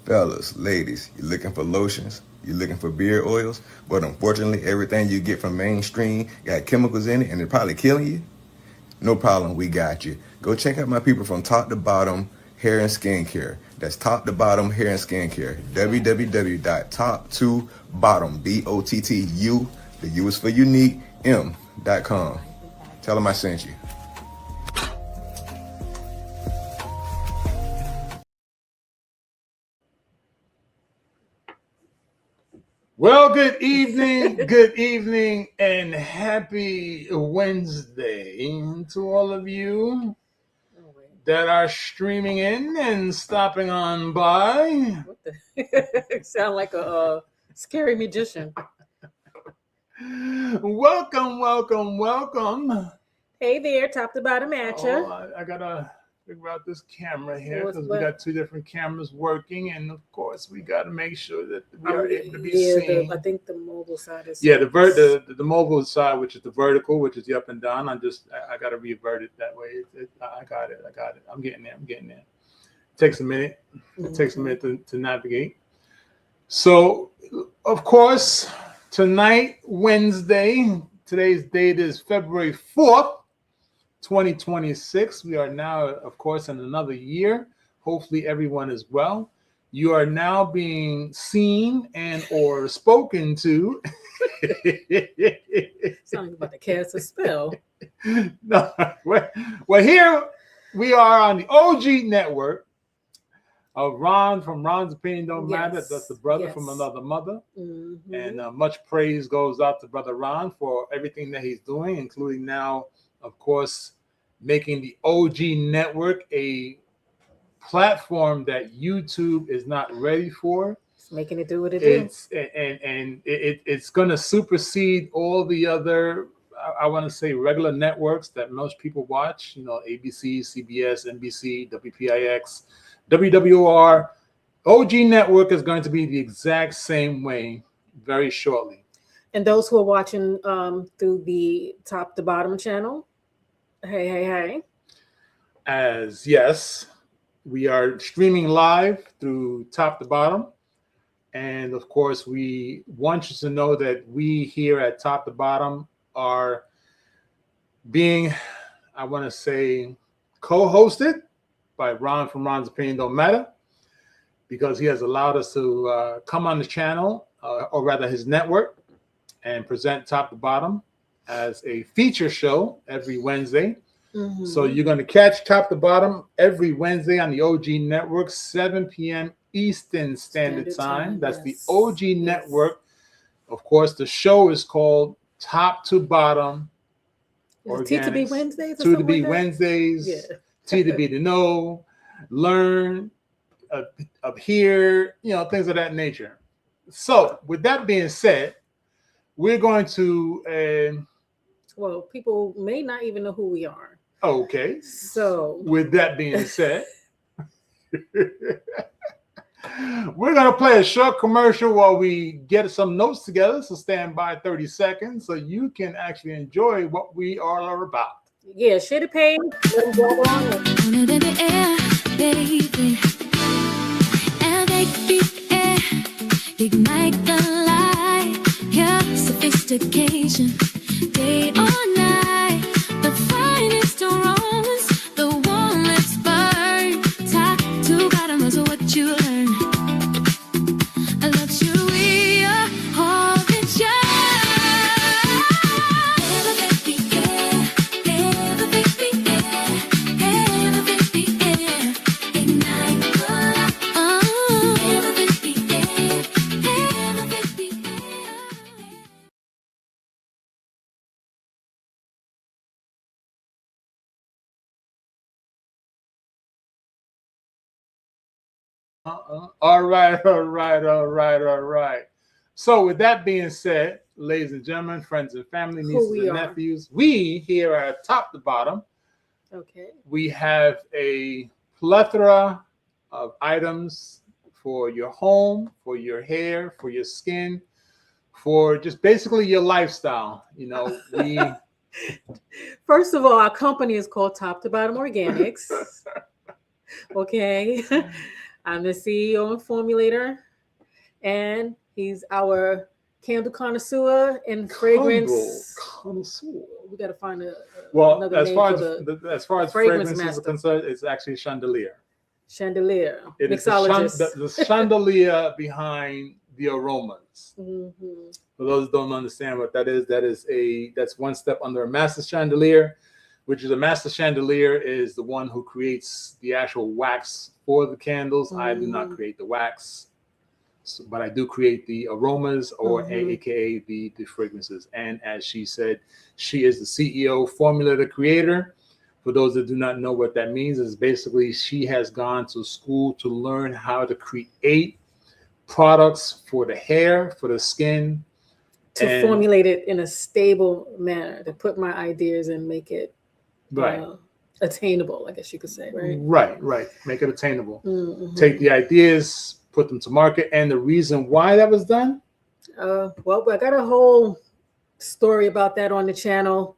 Fellas, ladies, you looking for lotions? You looking for beard oils? But unfortunately, everything you get from mainstream got chemicals in it and they're probably killing you? No problem, we got you. Go check out my people from Top to Bottom Hair and Skincare. That's Top to Bottom Hair and Skincare. www.top2bottom, BOTTU, the U is for unique, M.com. Tell them I sent you. Well, good evening, and happy Wednesday to all of you that are streaming in and stopping on by. What the? Sound like a scary magician. Welcome. Hey there, top to bottom at ya. I gotta figure out this camera here because we got two different cameras working, and of course we got to make sure that we are able to be seen. I think the mobile side is the mobile side, which is the vertical, which is the up and down. I got to revert it that way. I got it. I'm getting there. It takes a minute. It takes a minute to navigate. So, of course, tonight, Wednesday. Today's date is February 4th. 2026. We are now, of course, in another year. Hopefully everyone is well. You are now being seen and or spoken to. Sounding about to cast a spell. No, well, here we are on the OG network of Ron from Ron's Opinion Don't Matter. That's the brother from another mother. Mm-hmm. And much praise goes out to Brother Ron for everything that he's doing, including now, of course, making the OG network a platform that YouTube is not ready for. It's making it do what it is. It's going to supersede all the other, I want to say, regular networks that most people watch. You know, ABC, CBS, NBC, WPIX, WWR. OG network is going to be the exact same way very shortly. And those who are watching through the top to bottom channel, hey. As yes, we are streaming live through top to bottom. And of course, we want you to know that we here at Top to Bottom are being, I want to say, co-hosted by Ron from Ron's Opinion Don't Matter, because he has allowed us to come on the channel, or rather his network, and present Top to Bottom as a feature show every Wednesday. Mm-hmm. So you're going to catch Top to Bottom every Wednesday on the OG network, 7 p.m. Eastern Standard Time. That's the OG network. Of course, the show is called Top to Bottom. T2B Wednesdays? T2B Wednesdays. Yeah. T2B to know, learn, hear, things of that nature. So with that being said, we're going to... well, people may not even know who we are. Okay. So with that being said, we're going to play a short commercial while we get some notes together. So stand by 30 seconds so you can actually enjoy what we are about. Yeah, share the page. Let them go on. Ignite the light, your sophistication, day or night, the finest aromas, the one let's burn, top to bottom is what you learn. A luxury, all that All right. So with that being said, ladies and gentlemen, friends and family, nieces and nephews, we here at Top to Bottom, we have a plethora of items for your home, for your hair, for your skin, for just basically your lifestyle. We first of all, our company is called Top to Bottom Organics. Okay. I'm the CEO and formulator, and he's our candle connoisseur and fragrance. Connoisseur. We got to find Well, another as name far for as far as fragrance fragrances are master. concerned, it's actually chandelier. Chandelier, It is mixologist. the chandelier behind the aromas. Mm-hmm. For those who don't understand what that is, that's one step under a master chandelier, which is a master chandelier is the one who creates the actual wax for the candles. Mm-hmm. I do not create the wax, but I do create the aromas, or aka the fragrances. And as she said, she is the CEO, formulator, creator. For those that do not know what that means, is basically she has gone to school to learn how to create products for the hair, for the skin, to formulate it in a stable manner, to put my ideas and make it attainable, I guess you could say, right? Right. Make it attainable. Mm-hmm. Take the ideas, put them to market. And the reason why that was done? Well, I got a whole story about that on the channel.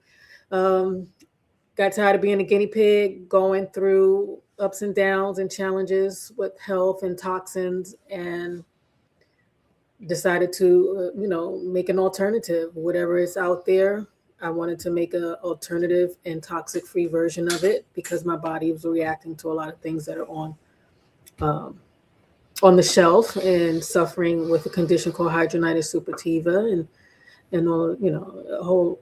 Got tired of being a guinea pig, going through ups and downs and challenges with health and toxins, and decided to, make an alternative. Whatever is out there, I wanted to make an alternative and toxic-free version of it, because my body was reacting to a lot of things that are on the shelf and suffering with a condition called hidradenitis suppurativa and all, a whole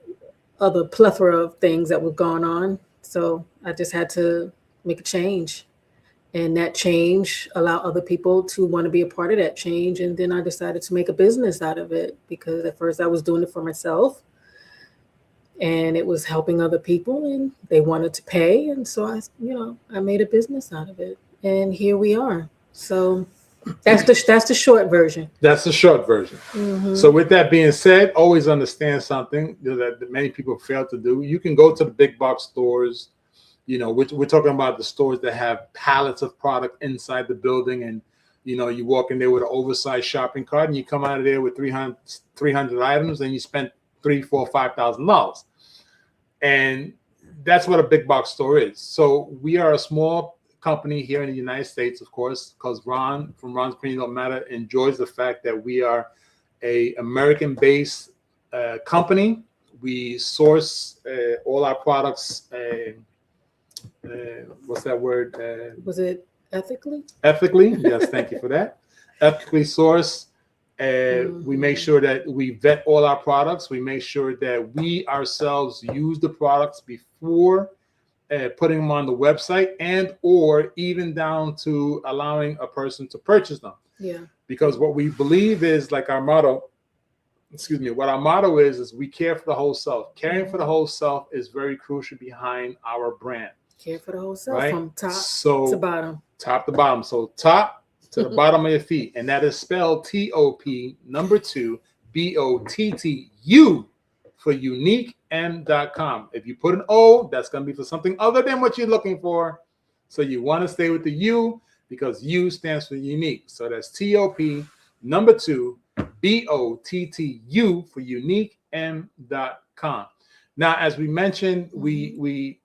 other plethora of things that were going on. So I just had to make a change, and that change allow other people to want to be a part of that change. And then I decided to make a business out of it, because at first I was doing it for myself and it was helping other people and they wanted to pay. And so I made a business out of it, and here we are. So that's the short version. That's the short version. Mm-hmm. So with that being said, always understand something that many people fail to do. You can go to the big box stores. We're talking about the stores that have pallets of product inside the building, and you walk in there with an oversized shopping cart, and you come out of there with 300 items, and you spent $3,000, $4,000, $5,000. And that's what a big box store is. So we are a small company here in the United States, of course, because Ron from Ron's Opinion Don't Matter enjoys the fact that we are a American-based company. We source all our products. What's that word? Was it ethically? Ethically, yes. Thank you for that. Ethically sourced. We make sure that we vet all our products. We make sure that we ourselves use the products before putting them on the website, and or even down to allowing a person to purchase them. Yeah. Because what we believe is, like our motto, what our motto is we care for the whole self. Caring for the whole self is very crucial behind our brand. Care for the whole self, right? From top to bottom. Top to bottom. So top to the bottom of your feet. And that is spelled TOP, number 2, BOTTU for uniquem.com. If you put an O, that's going to be for something other than what you're looking for. So you want to stay with the U, because U stands for unique. So that's TOP, number 2, BOTTU for uniquem.com. Now, as we mentioned, we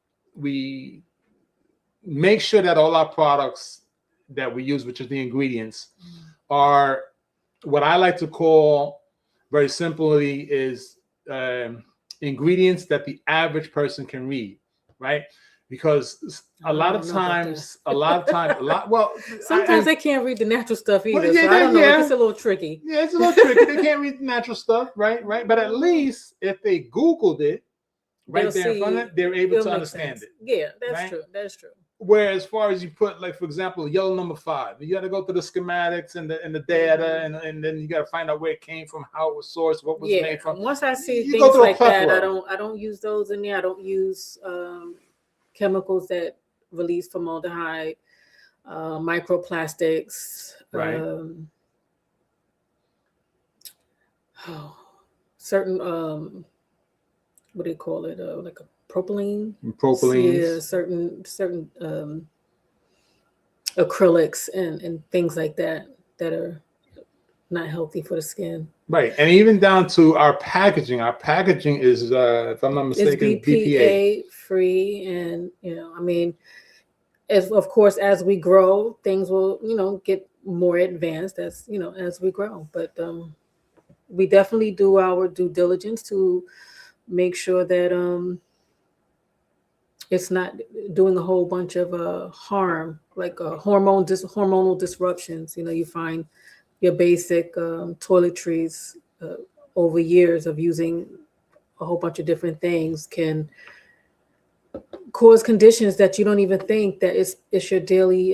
make sure that all our products that we use, which is the ingredients, are what I like to call, very simply, is ingredients that the average person can read, right? Because sometimes they can't read the natural stuff either. Well, yeah, so I don't know. It's a little tricky. Yeah, it's a little tricky. They can't read the natural stuff, right? But at least if they Googled it right there in front of it, they're able to understand it. Yeah, that's true. That's true. Whereas, as far as you put, like, for example, yellow number 5, you got to go through the schematics and the data, and then you got to find out where it came from, how it was sourced, what was made from. Once I see things like that, I don't use those in there. I don't use chemicals that release formaldehyde, microplastics, right? Certain what do you call it? Like a propylene. Yeah, certain acrylics and things like that are not healthy for the skin. Right, and even down to our packaging. Our packaging is, if I'm not mistaken, it's BPA free, and as of course, as we grow, things will, get more advanced as we grow. But we definitely do our due diligence to make sure that it's not doing a whole bunch of harm, like hormonal disruptions. You find your basic toiletries over years of using a whole bunch of different things can cause conditions that you don't even think that it's your daily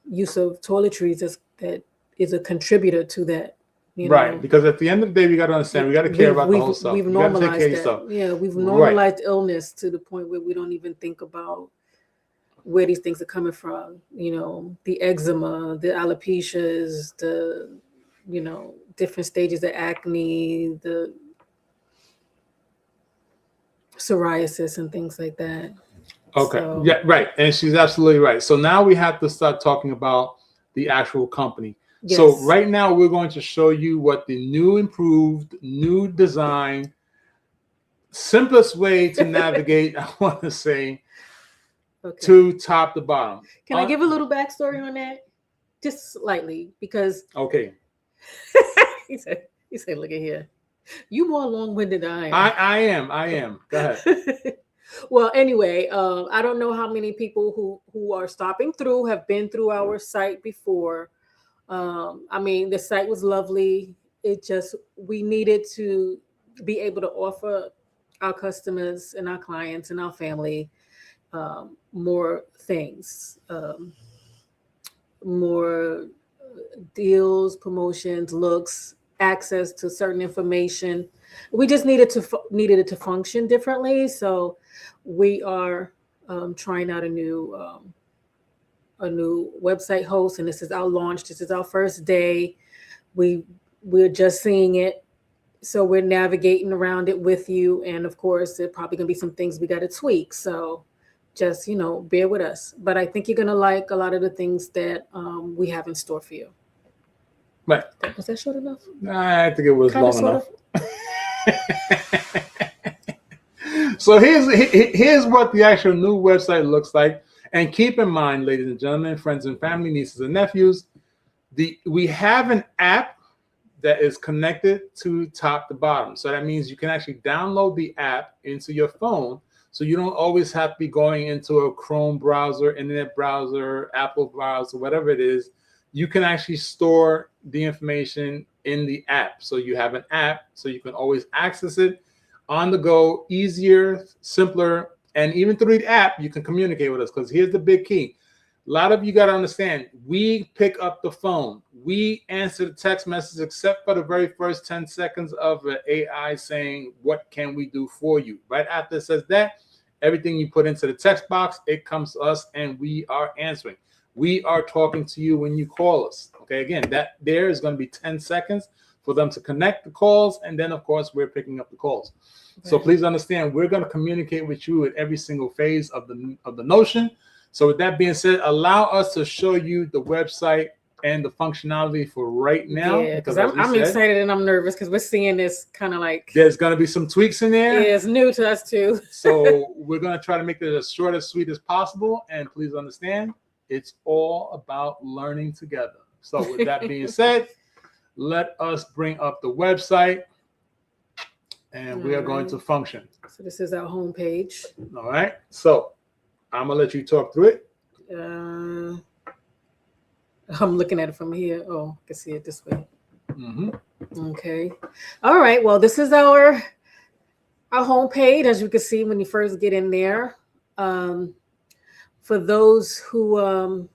use of toiletries that is a contributor to that. Right, because at the end of the day, we got to understand, we got to care about the whole stuff. We've You got to take care normalized of that. yourself. Yeah, we've Right. normalized illness to the point where we don't even think about where these things are coming from. The eczema, the alopecias, the different stages of acne, the psoriasis and things like that. Okay. So- Yeah, right. And she's absolutely right. So now we have to start talking about the actual company. Yes. So right now we're going to show you what the new improved, new design, simplest way to navigate, I want to say, Okay. to top to bottom. Can I give a little backstory on that? Just slightly, because Okay. he said, look at here. You more long-winded than I am. I am. Go ahead. Well, anyway, I don't know how many people who are stopping through have been through our site before. I mean, the site was lovely. We needed to be able to offer our customers and our clients and our family more things, more deals, promotions, looks, access to certain information. We just needed it to function differently. So we are trying out a new website host, and this is our launch. This is our first day. We're just seeing it, so we're navigating around it with you. And of course, there probably gonna be some things we got to tweak. So just bear with us. But I think you're gonna like a lot of the things that we have in store for you. Right. Was that short enough? I think it was Kinda, long enough. Of? So here's what the actual new website looks like. And keep in mind, ladies and gentlemen, friends and family, nieces and nephews, we have an app that is connected to top to bottom. So that means you can actually download the app into your phone. So you don't always have to be going into a Chrome browser, internet browser, Apple browser, whatever it is. You can actually store the information in the app. So you have an app, so you can always access it on the go, easier, simpler. And even through the app, you can communicate with us, because here's the big key. A lot of you got to understand, we pick up the phone. We answer the text message, except for the very first 10 seconds of an AI saying, what can we do for you? Right after it says that, everything you put into the text box, it comes to us and we are answering. We are talking to you when you call us. Okay, again, that there is going to be 10 seconds for them to connect the calls. And then, of course, we're picking up the calls. Right. So please understand, we're going to communicate with you at every single phase of the notion. So with that being said, allow us to show you the website and the functionality for right now. Yeah, because I'm excited and I'm nervous because we're seeing this kind of like... There's going to be some tweaks in there. Yeah, it's new to us too. So we're going to try to make it as short, as sweet as possible. And please understand, it's all about learning together. So with that being said, let us bring up the website and we are going to function. So this is our home page. All right. So I'm going to let you talk through it. I'm looking at it from here. Oh, I can see it this way. Mm-hmm. Okay. All right. Well, this is our home page, as you can see when you first get in there. For those who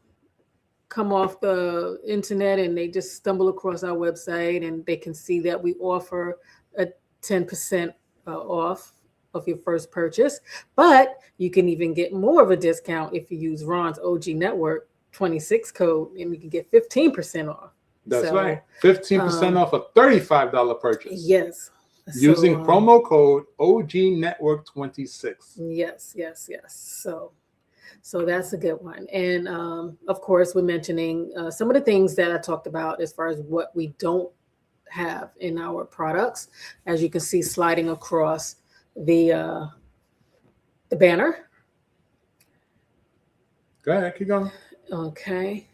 come off the internet and they just stumble across our website, and they can see that we offer a 10% off of your first purchase, but you can even get more of a discount if you use Ron's OG Network 26 code, and you can get 15% off. That's right. 15% off a $35 purchase. Yes. Using promo code OG Network 26. Yes. So that's a good one. And of course, we're mentioning some of the things that I talked about as far as what we don't have in our products. As you can see, sliding across the banner. Go ahead, keep going. Okay.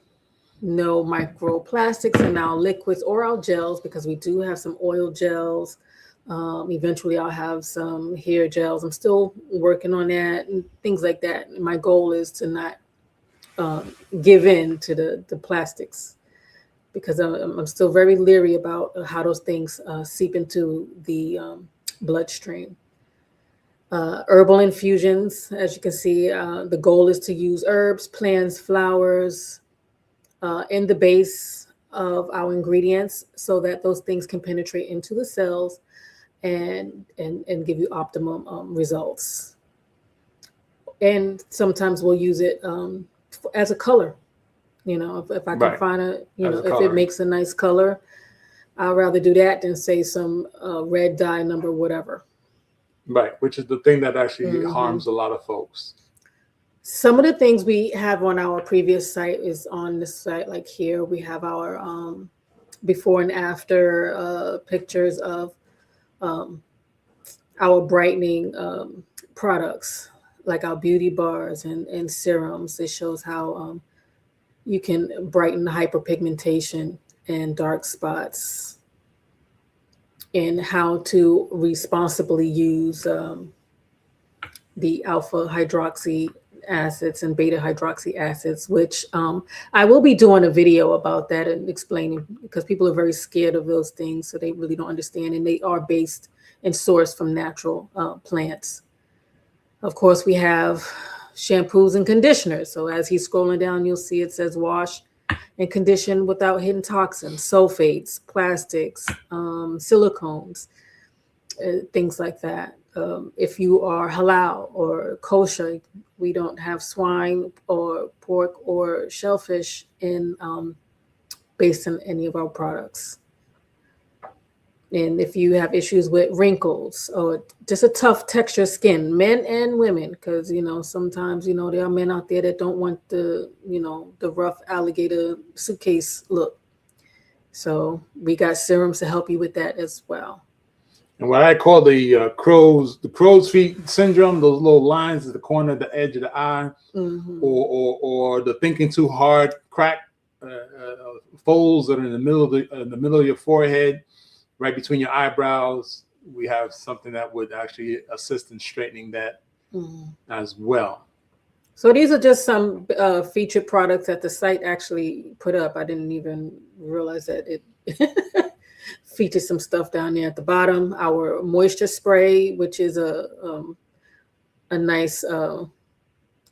No microplastics and now liquids or our gels, because we do have some oil gels. Eventually, I'll have some hair gels. I'm still working on that and things like that. My goal is to not give in to the plastics, because I'm still very leery about how those things seep into the bloodstream. Herbal infusions, as you can see, the goal is to use herbs, plants, flowers in the base of our ingredients so that those things can penetrate into the cells and give you optimum results. And sometimes we'll use it as a color. You know, if I can find if it makes a nice color, I'd rather do that than say some red dye number, whatever. Right, which is the thing that actually harms a lot of folks. Some of the things we have on our previous site is on this site. Like here, we have our before and after pictures of our brightening products, like our beauty bars and serums. It shows how you can brighten hyperpigmentation and dark spots, and how to responsibly use the alpha hydroxy acids and beta hydroxy acids, which I will be doing a video about that and explaining, because people are very scared of those things, so they really don't understand, and they are based and sourced from natural plants. Of course, we have shampoos and conditioners. So as he's scrolling down, you'll see it says wash and condition without hidden toxins, sulfates, plastics, silicones, things like that. If you are halal or kosher, we don't have swine or pork or shellfish based in any of our products. And if you have issues with wrinkles or just a tough texture skin, men and women, because, sometimes, there are men out there that don't want the rough alligator suitcase look. So we got serums to help you with that as well. And what I call the crow's feet syndrome, those little lines at the corner of the edge of the eye, or the thinking too hard crack, folds that are in the middle of your forehead, right between your eyebrows. We have something that would actually assist in straightening that as well. So these are just some featured products that the site actually put up. I didn't even realize that it featured some stuff down there at the bottom. Our moisture spray, which is a nice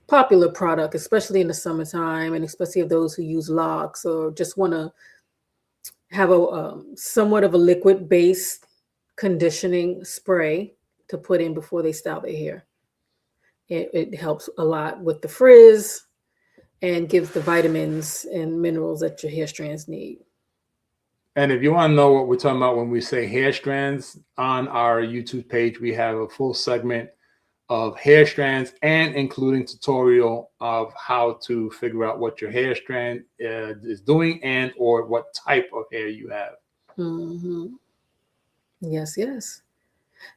popular product, especially in the summertime, and especially of those who use locks or just want to have a somewhat of a liquid-based conditioning spray to put in before they style their hair. It helps a lot with the frizz and gives the vitamins and minerals that your hair strands need. And if you want to know what we're talking about when we say hair strands, on our YouTube page, we have a full segment of hair strands and including tutorial of how to figure out what your hair strand is doing and or what type of hair you have. Yes.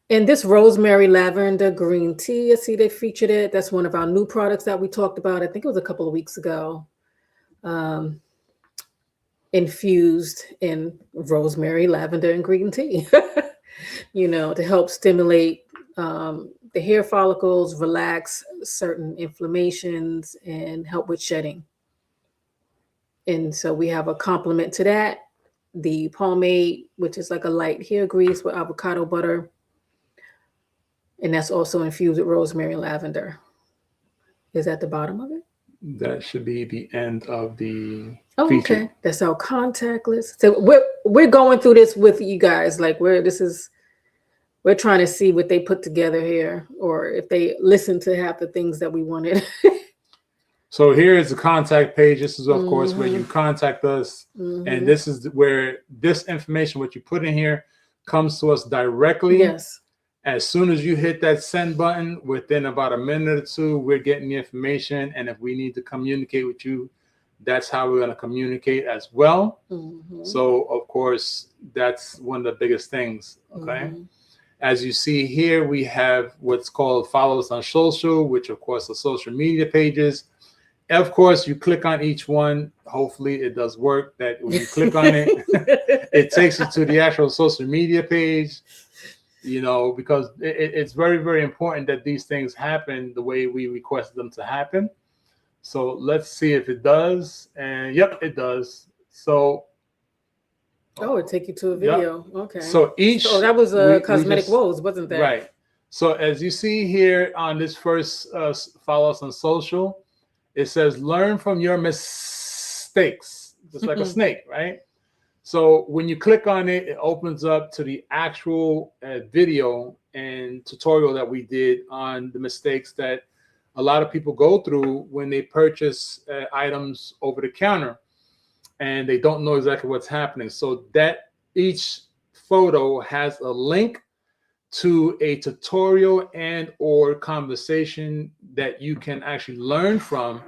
And this rosemary lavender green tea, I see they featured it. That's one of our new products that we talked about. I think it was a couple of weeks ago. Infused in rosemary, lavender, and green tea, to help stimulate the hair follicles, relax certain inflammations, and help with shedding. And so we have a complement to that, the pomade, which is like a light hair grease with avocado butter. And that's also infused with rosemary and lavender. Is at the bottom of it? That should be the end of the feature. Okay. That's our contact list. So we're going through this with you guys. Like we're trying to see what they put together here, or if they listen to half the things that we wanted. So here is the contact page. This is, of course, where you contact us. And this is where this information, what you put in here, comes to us directly. Yes. As soon as you hit that send button, within about a minute or two, we're getting the information. And if we need to communicate with you, that's how we're going to communicate as well. So, of course, that's one of the biggest things. Okay. As you see here, we have what's called follow us on social, which, of course, are social media pages. Of course, you click on each one. Hopefully, it does work. That when you click on it, it takes you to the actual social media page. You know, because it's very, very important that these things happen the way we requested them to happen. So let's see if it does. And yep, it does. So Oh, it take you to a yep. video. Okay. So each. So that was we cosmetic just- woes, wasn't that? Right. So as you see here on this first follow us on social, it says learn from your mistakes, just like a snake, right? So when you click on it, it opens up to the actual video and tutorial that we did on the mistakes that a lot of people go through when they purchase items over the counter and they don't know exactly what's happening. So that each photo has a link to a tutorial and or conversation that you can actually learn from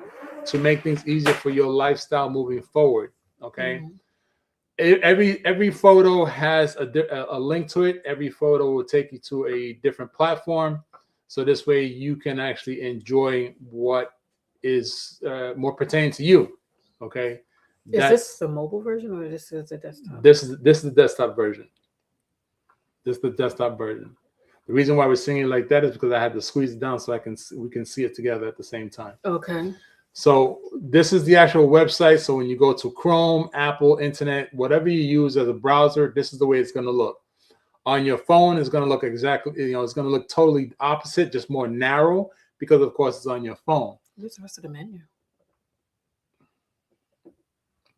to make things easier for your lifestyle moving forward. Okay. Every photo has a link to it. Every photo will take you to a different platform. So this way you can actually enjoy what is more pertaining to you. Okay. Is this the mobile version or this is the desktop? This is the desktop version. This is the desktop version. The reason why we're singing it like that is because I had to squeeze it down so we can see it together at the same time. Okay. So this is the actual website. So when you go to Chrome, Apple, Internet, whatever you use as a browser, this is the way it's going to look. On your phone, it's going to look exactly, it's going to look totally opposite, just more narrow because, of course, it's on your phone. Where's the rest of the menu?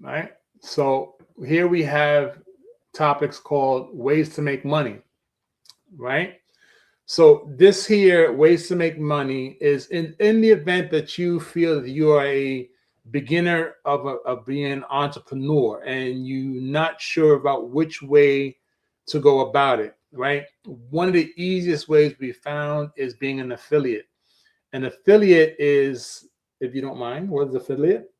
Right. So here we have topics called ways to make money. Right. So this here, ways to make money, is in the event that you feel that you are a beginner of being an entrepreneur and you're not sure about which way to go about it, right? One of the easiest ways we found is being an affiliate. An affiliate is, if you don't mind, what is affiliate?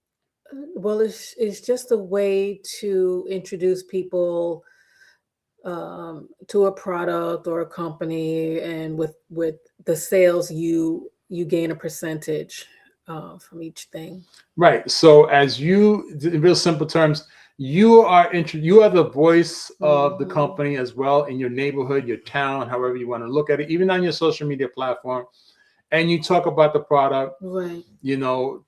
Well, it's just a way to introduce people to a product or a company, and with the sales you gain a percentage from each thing. Right. So as you, in real simple terms, you are the voice of the company as well in your neighborhood, your town, however you want to look at it, even on your social media platform, and you talk about the product, right?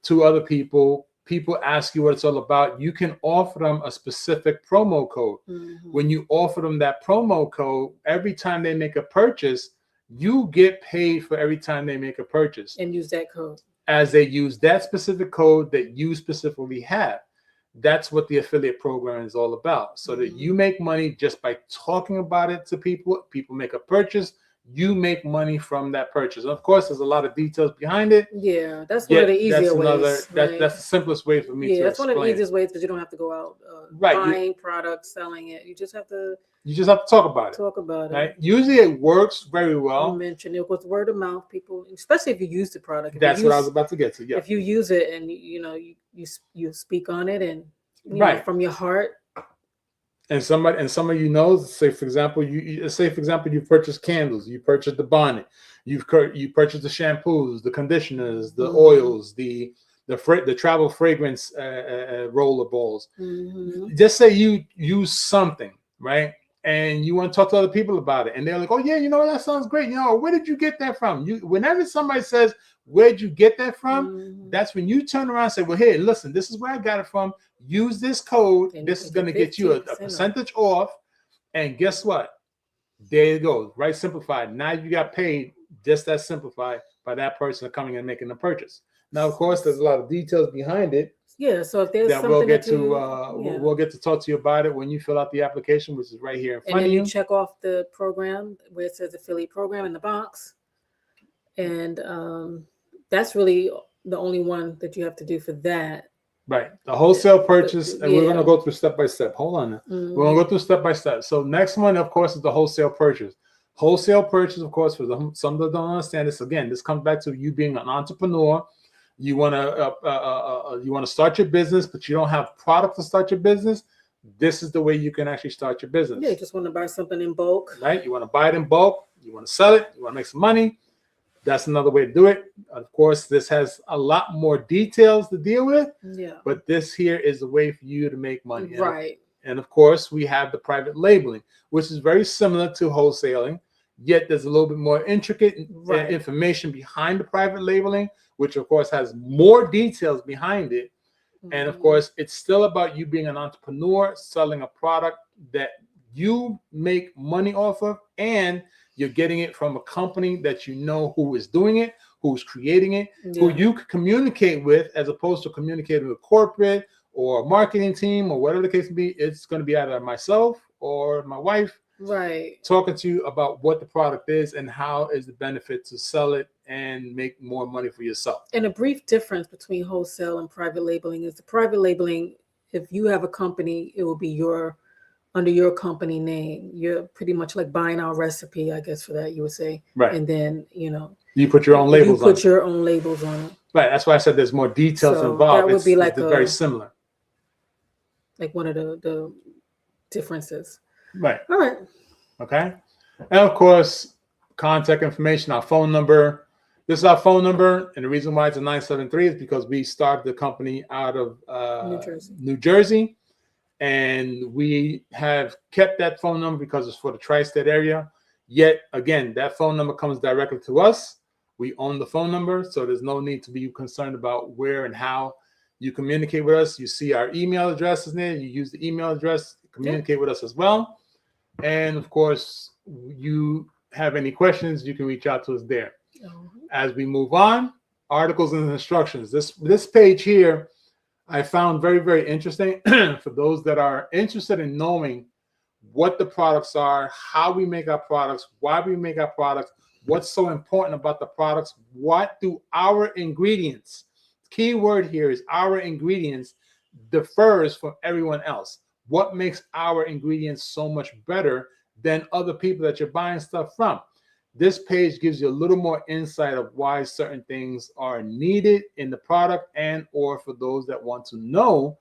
To other people. People ask you what it's all about. You can offer them a specific promo code. When you offer them that promo code, every time they make a purchase, you get paid for every time they make a purchase. And use that code. As they use that specific code that you specifically have. That's what the affiliate program is all about. So that you make money just by talking about it to people. People make a purchase. You make money from that purchase. And of course, there's a lot of details behind it. Yeah, that's one of the easier ways. That's the simplest way for me to explain. Yeah, that's one of the easiest ways because you don't have to go out buying products, selling it. You just have to talk about it. Talk about it. Right? Usually it works very well. You mentioned it was word of mouth. People, especially if you use the product. That's what I was about to get to. Yeah. If you use it and you speak on it and from your heart. And somebody knows, say for example, you purchase candles, you purchase the bonnet, you purchase the shampoos, the conditioners, the oils, the travel fragrance roller balls. Just say you use something, right? And you want to talk to other people about it, and they're like, "Oh yeah, that sounds great. Where did you get that from?" Whenever somebody says, "Where'd you get that from?" That's when you turn around and say, "Well, hey, listen, this is where I got it from. Use this code. And this is going to get you a percentage off." And guess what? There you go. Right? Simplified. Now you got paid just that simplified by that person coming and making the purchase. Now, of course, there's a lot of details behind it. Yeah, so if there's that something we'll get to talk to you about it when you fill out the application, which is right here in front of you. And then you check off the program where it says affiliate program in the box. And that's really the only one that you have to do for that. Right. The wholesale purchase, and we're going to go through step by step. Hold on now. We're going to go through step by step. So next one, of course, is the wholesale purchase. Wholesale purchase, of course, for some that don't understand this, again, this comes back to you being an entrepreneur. You want to start your business, but you don't have product to start your business. This is the way you can actually start your business. Yeah, you just want to buy something in bulk. Right? You want to buy it in bulk. You want to sell it. You want to make some money. That's another way to do it. Of course, this has a lot more details to deal with, Yeah. but this here is a way for you to make money. Right. And of course, we have the private labeling, which is very similar to wholesaling, yet there's a little bit more intricate information behind the private labeling, which of course has more details behind it. And of course, it's still about you being an entrepreneur, selling a product that you make money off of, and you're getting it from a company that you know who is doing it, who's creating it, who you can communicate with, as opposed to communicating with corporate or a marketing team or whatever the case may be. It's going to be either myself or my wife, talking to you about what the product is and how is the benefit to sell it and make more money for yourself. And a brief difference between wholesale and private labeling is the private labeling, if you have a company, it will be under your company name. You're pretty much like buying our recipe, I guess, for that, you would say. Right. And then, you put your own labels on it. You put your own labels on it. Right. That's why I said there's more details involved. That would be like it's very similar. Like one of the differences. Right. All right. Okay. And of course, contact information, our phone number. This is our phone number. And the reason why it's a 973 is because we started the company out of New Jersey. And we have kept that phone number because it's for the tri-state area. Yet, again, that phone number comes directly to us. We own the phone number, so there's no need to be concerned about where and how you communicate with us. You see our email address is there. You use the email address to communicate with us as well. And, of course, you have any questions, you can reach out to us there. As we move on, articles and instructions. This page here, I found very, very interesting for those that are interested in knowing what the products are, how we make our products, why we make our products, what's so important about the products, what do our ingredients, key word here is our ingredients, differs from everyone else. What makes our ingredients so much better than other people that you're buying stuff from? This page gives you a little more insight of why certain things are needed in the product, and or for those that want to know,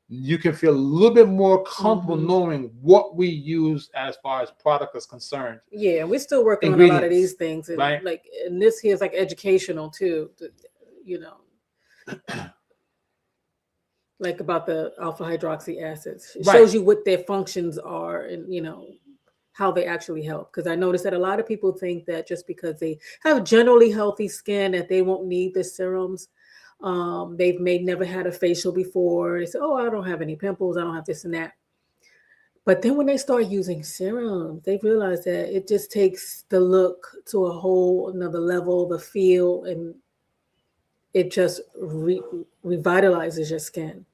you can feel a little bit more comfortable knowing what we use as far as product is concerned. Yeah, we're still working on a lot of these things. And right? And this here is like educational too, like about the alpha hydroxy acids. It shows you what their functions are and, how they actually help. Because I noticed that a lot of people think that just because they have generally healthy skin that they won't need the serums. They've never had a facial before. They say, oh, I don't have any pimples. I don't have this and that. But then when they start using serums, they realize that it just takes the look to a whole another level, the feel, and it just revitalizes your skin.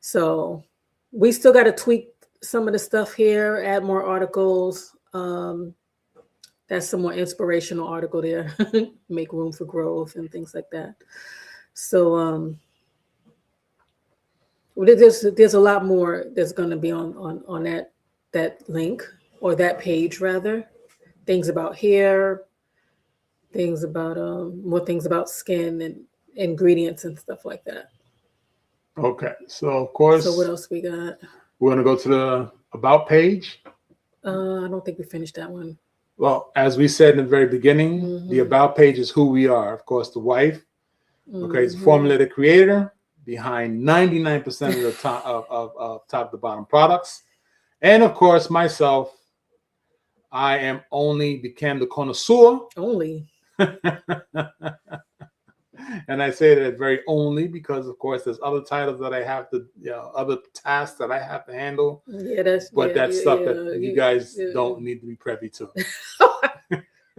So we still got to tweak some of the stuff here, add more articles. That's some more inspirational article there. Make room for growth and things like that. So there's a lot more that's going to be on that link, or that page rather. Things about hair, things about more things about skin and ingredients and stuff like that. Okay, so of course. So what else we got? We're going to go to the About page. I don't think we finished that one. Well, as we said in the very beginning, the About page is who we are. Of course, the wife. Okay, it's formulated creator behind 99% of the top of top to bottom products. And of course, myself, I am only became the connoisseur. Only. And I say that very only because, of course, there's other titles that I have to, other tasks that I have to handle. Yeah, that's stuff that you guys don't need to be privy to.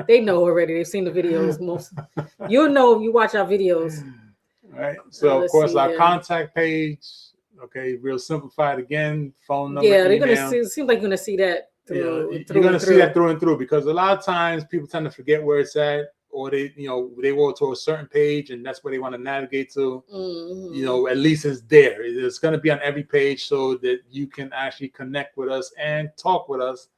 They know already. They've seen the videos. You'll know if you watch our videos. All right. So, of course, our contact page. Okay, real simplified again. Phone number. Yeah, they're email. gonna see. It seems like you're gonna see that. You're gonna see that through and through, because a lot of times people tend to forget where it's at, or they go to a certain page and that's where they want to navigate to. At least it's there. It's going to be on every page so that you can actually connect with us and talk with us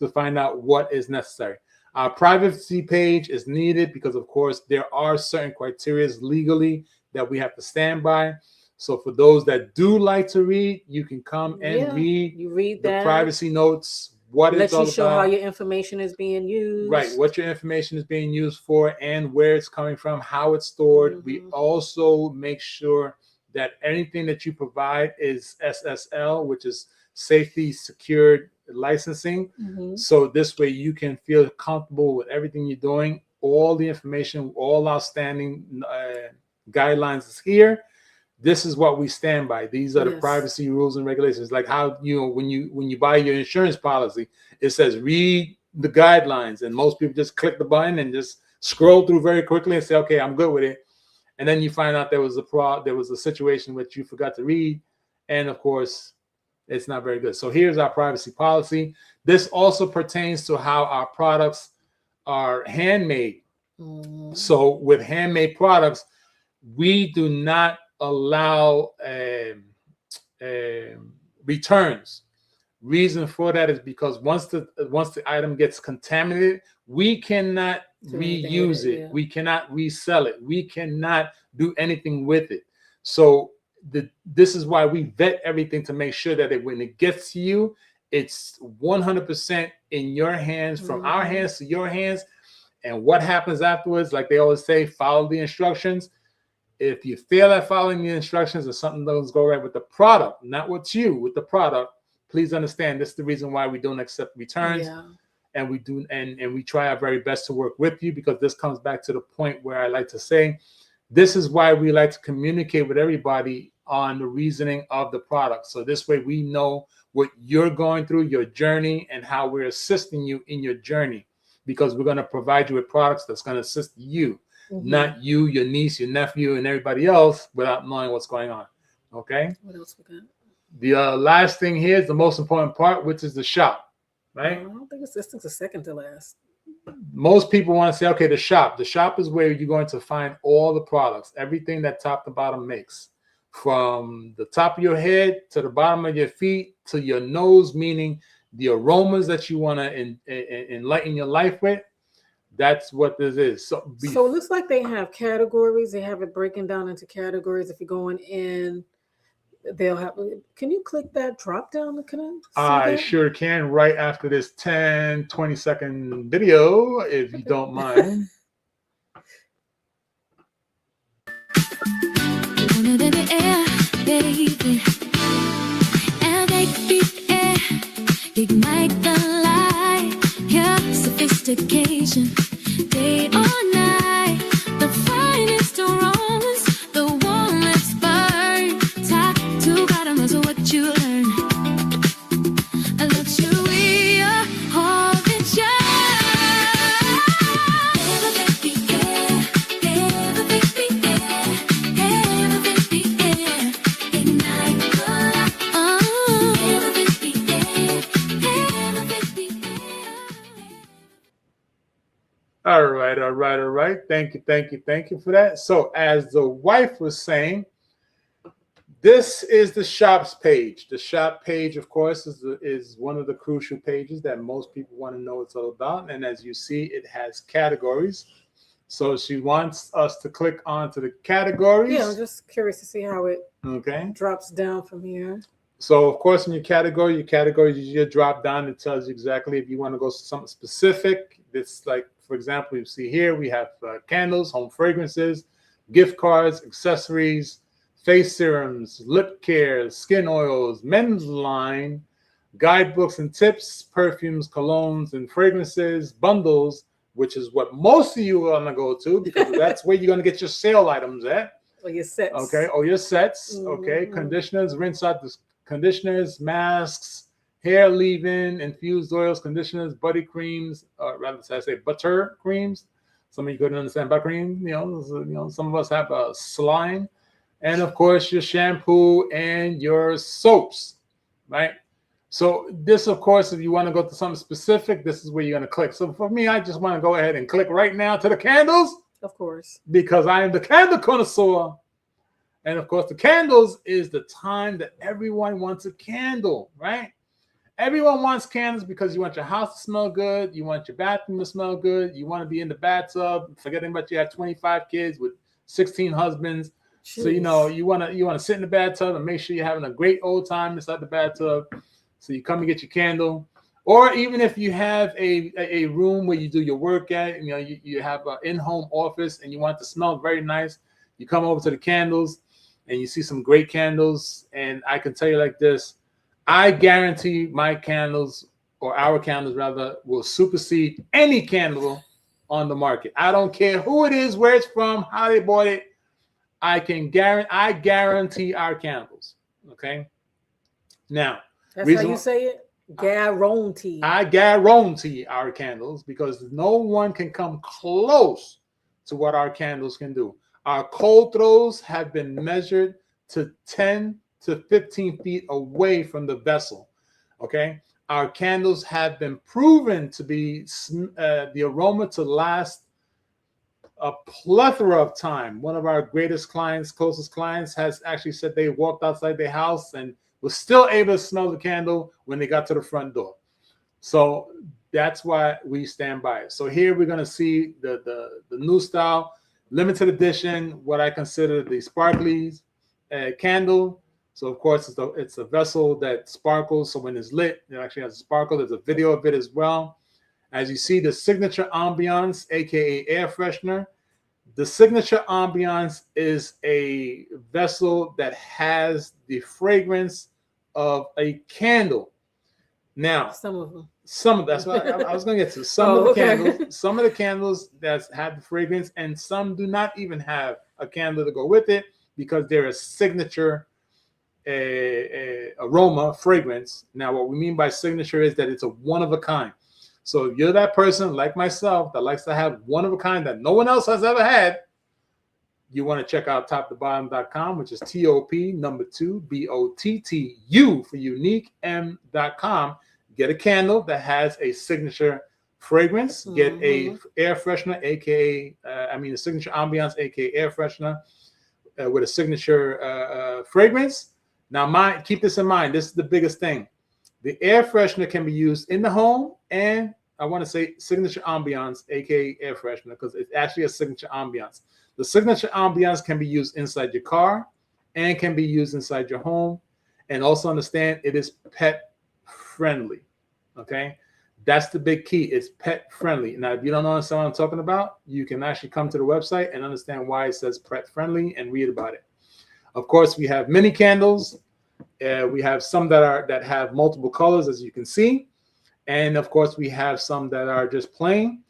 to find out what is necessary. Our privacy page is needed because, of course, there are certain criteria legally that we have to stand by. So for those that do like to read, you can come and read the privacy notes what Let it's all you show how about. your information is being used. Right, what your information is being used for and where it's coming from, how it's stored. We also make sure that anything that you provide is SSL, which is safety secured licensing. So this way you can feel comfortable with everything you're doing. All the information, all outstanding guidelines is here. This is what we stand by. These are the privacy rules and regulations. Like how, you know, when you buy your insurance policy, it says read the guidelines, and most people just click the button and just scroll through very quickly and say, okay, I'm good with it. And then you find out there was a situation which you forgot to read, and of course it's not very good. So here's our privacy policy. This also pertains to how our products are handmade. So with handmade products, we do not allow returns. Reason for that is because once the item gets contaminated, we cannot reuse it. We cannot resell it. We cannot do anything with it. So this is why we vet everything to make sure that when it gets to you, it's 100% in your hands, from our hands to your hands. And what happens afterwards, like they always say, follow the instructions. If you fail at following the instructions or something doesn't go right with the product, not with you, with the product, please understand this is the reason why we don't accept returns. And we do, and we try our very best to work with you, because this comes back to the point where I like to say, this is why we like to communicate with everybody on the reasoning of the product. So this way we know what you're going through, your journey, and how we're assisting you in your journey, because we're going to provide you with products that's going to assist you. Not you, your niece, your nephew, and everybody else without knowing what's going on. Okay? What else we got? The last thing here is the most important part, which is the shop, right? I don't think this thing's a second to last. Most people want to say, okay, the shop. The shop is where you're going to find all the products, everything that Top to Bottom makes. From the top of your head to the bottom of your feet to your nose, meaning the aromas that you want to enlighten your life with. That's what this is. So it looks like they have categories. They have it breaking down into categories. If you're going in, they'll have. Can you click that drop down? Can I sure can, right after this 10-20 second video, if you don't mind. Ignite the light, your sophistication, day or night, the finest aromas, the one that's burn, top to bottom is what you learn. A luxury, all the joy. Never baby, never baby, never baby, ignite the light, never baby, never baby. All right. Thank you for that. So as the wife was saying, this is the shops page. The shop page, of course, is one of the crucial pages that most people want to know what it's all about. And as you see, it has categories. So she wants us to click onto the categories. Yeah, I'm just curious to see how it drops down from here. So, of course, in your categories, you drop down. It tells you exactly if you want to go to something specific. It's like, for example, you see here, we have candles, home fragrances, gift cards, accessories, face serums, lip care, skin oils, men's line, guidebooks and tips, perfumes, colognes, and fragrances, bundles, which is what most of you are going to go to, because that's where you're going to get your sale items at. Or your sets. Okay, or your sets. Okay, conditioners, rinse out the conditioners, masks, hair leave-in, infused oils, conditioners, body creams, rather I say butter creams. Some of you couldn't understand butter cream. Some of us have slime, and of course your shampoo and your soaps, right? So this, of course, if you want to go to something specific, this is where you're going to click. So for me, I just want to go ahead and click right now to the candles. Of course. Because I am the candle connoisseur. And of course, the candles is the time that everyone wants a candle, right? Everyone wants candles because you want your house to smell good. You want your bathroom to smell good. You want to be in the bathtub, forgetting about you have 25 kids with 16 husbands. Jeez. So, you want to sit in the bathtub and make sure you're having a great old time inside the bathtub. So you come and get your candle. Or even if you have a room where you do your work at, you have an in-home office and you want it to smell very nice, you come over to the candles and you see some great candles. And I can tell you like this, I guarantee my candles, or our candles rather, will supersede any candle on the market. I don't care who it is, where it's from, how they bought it. I guarantee our candles. Okay. Now, That's how you say it? Guarantee. I guarantee our candles, because no one can come close to what our candles can do. Our cold throws have been measured to 10 to 15 feet away from the vessel. Okay. Our candles have been proven to be the aroma to last a plethora of time. One of our greatest clients, closest clients, has actually said they walked outside their house and was still able to smell the candle when they got to the front door. So that's why we stand by it. So here we're going to see the new style, limited edition, what I consider the sparkly candle. So of course it's a vessel that sparkles. So when it's lit, it actually has a sparkle. There's a video of it as well. As you see, the signature ambiance, aka air freshener. The signature ambiance is a vessel that has the fragrance of a candle. Now, some of them. That's what I was going to get to. Some of the candles that have the fragrance, and some do not even have a candle to go with it, because they're a signature aroma fragrance. Now, what we mean by signature is that it's a one of a kind. So if you're that person like myself that likes to have one of a kind that no one else has ever had, you want to check out toptobottom.com, which is TOP number 2 BOTTU for unique M.com. Get a candle that has a signature fragrance. Get a air freshener, aka a signature ambiance, aka air freshener, with a signature fragrance. Now, keep this in mind. This is the biggest thing. The air freshener can be used in the home, and I want to say signature ambiance, aka air freshener, because it's actually a signature ambiance. The signature ambiance can be used inside your car and can be used inside your home. And also understand it is pet friendly. Okay, that's the big key. It's pet friendly. Now, if you don't understand what I'm talking about, you can actually come to the website and understand why it says pet friendly and read about it. Of course, we have mini candles. We have some that have multiple colors, as you can see. And of course, we have some that are just plain.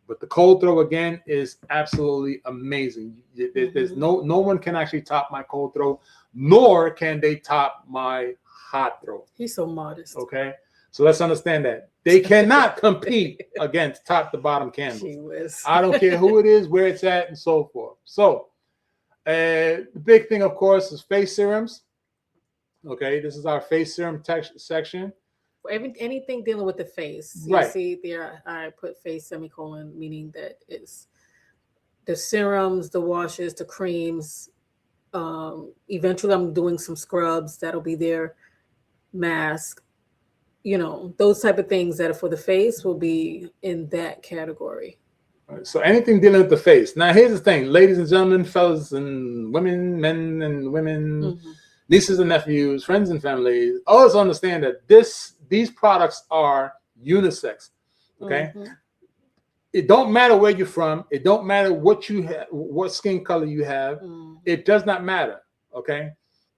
But the cold throw, again, is absolutely amazing. There's no one can actually top my cold throw, nor can they top my hot throw. He's so modest. Okay. So let's understand that. They cannot compete against top to bottom candles. I don't care who it is, where it's at, and so forth. So the big thing, of course, is face serums. Okay, this is our face serum section. Anything dealing with the face. Right. You see there, I put face semicolon, meaning that it's the serums, the washes, the creams. Eventually, I'm doing some scrubs that'll be there, mask. Those type of things that are for the face will be in that category. All right, so anything dealing with the face. Now, here's the thing, ladies and gentlemen, fellas and women, men and women, nieces and nephews, friends and families, always understand that these products are unisex. Okay. It don't matter where you're from. It don't matter what you have, what skin color you have. It does not matter. Okay.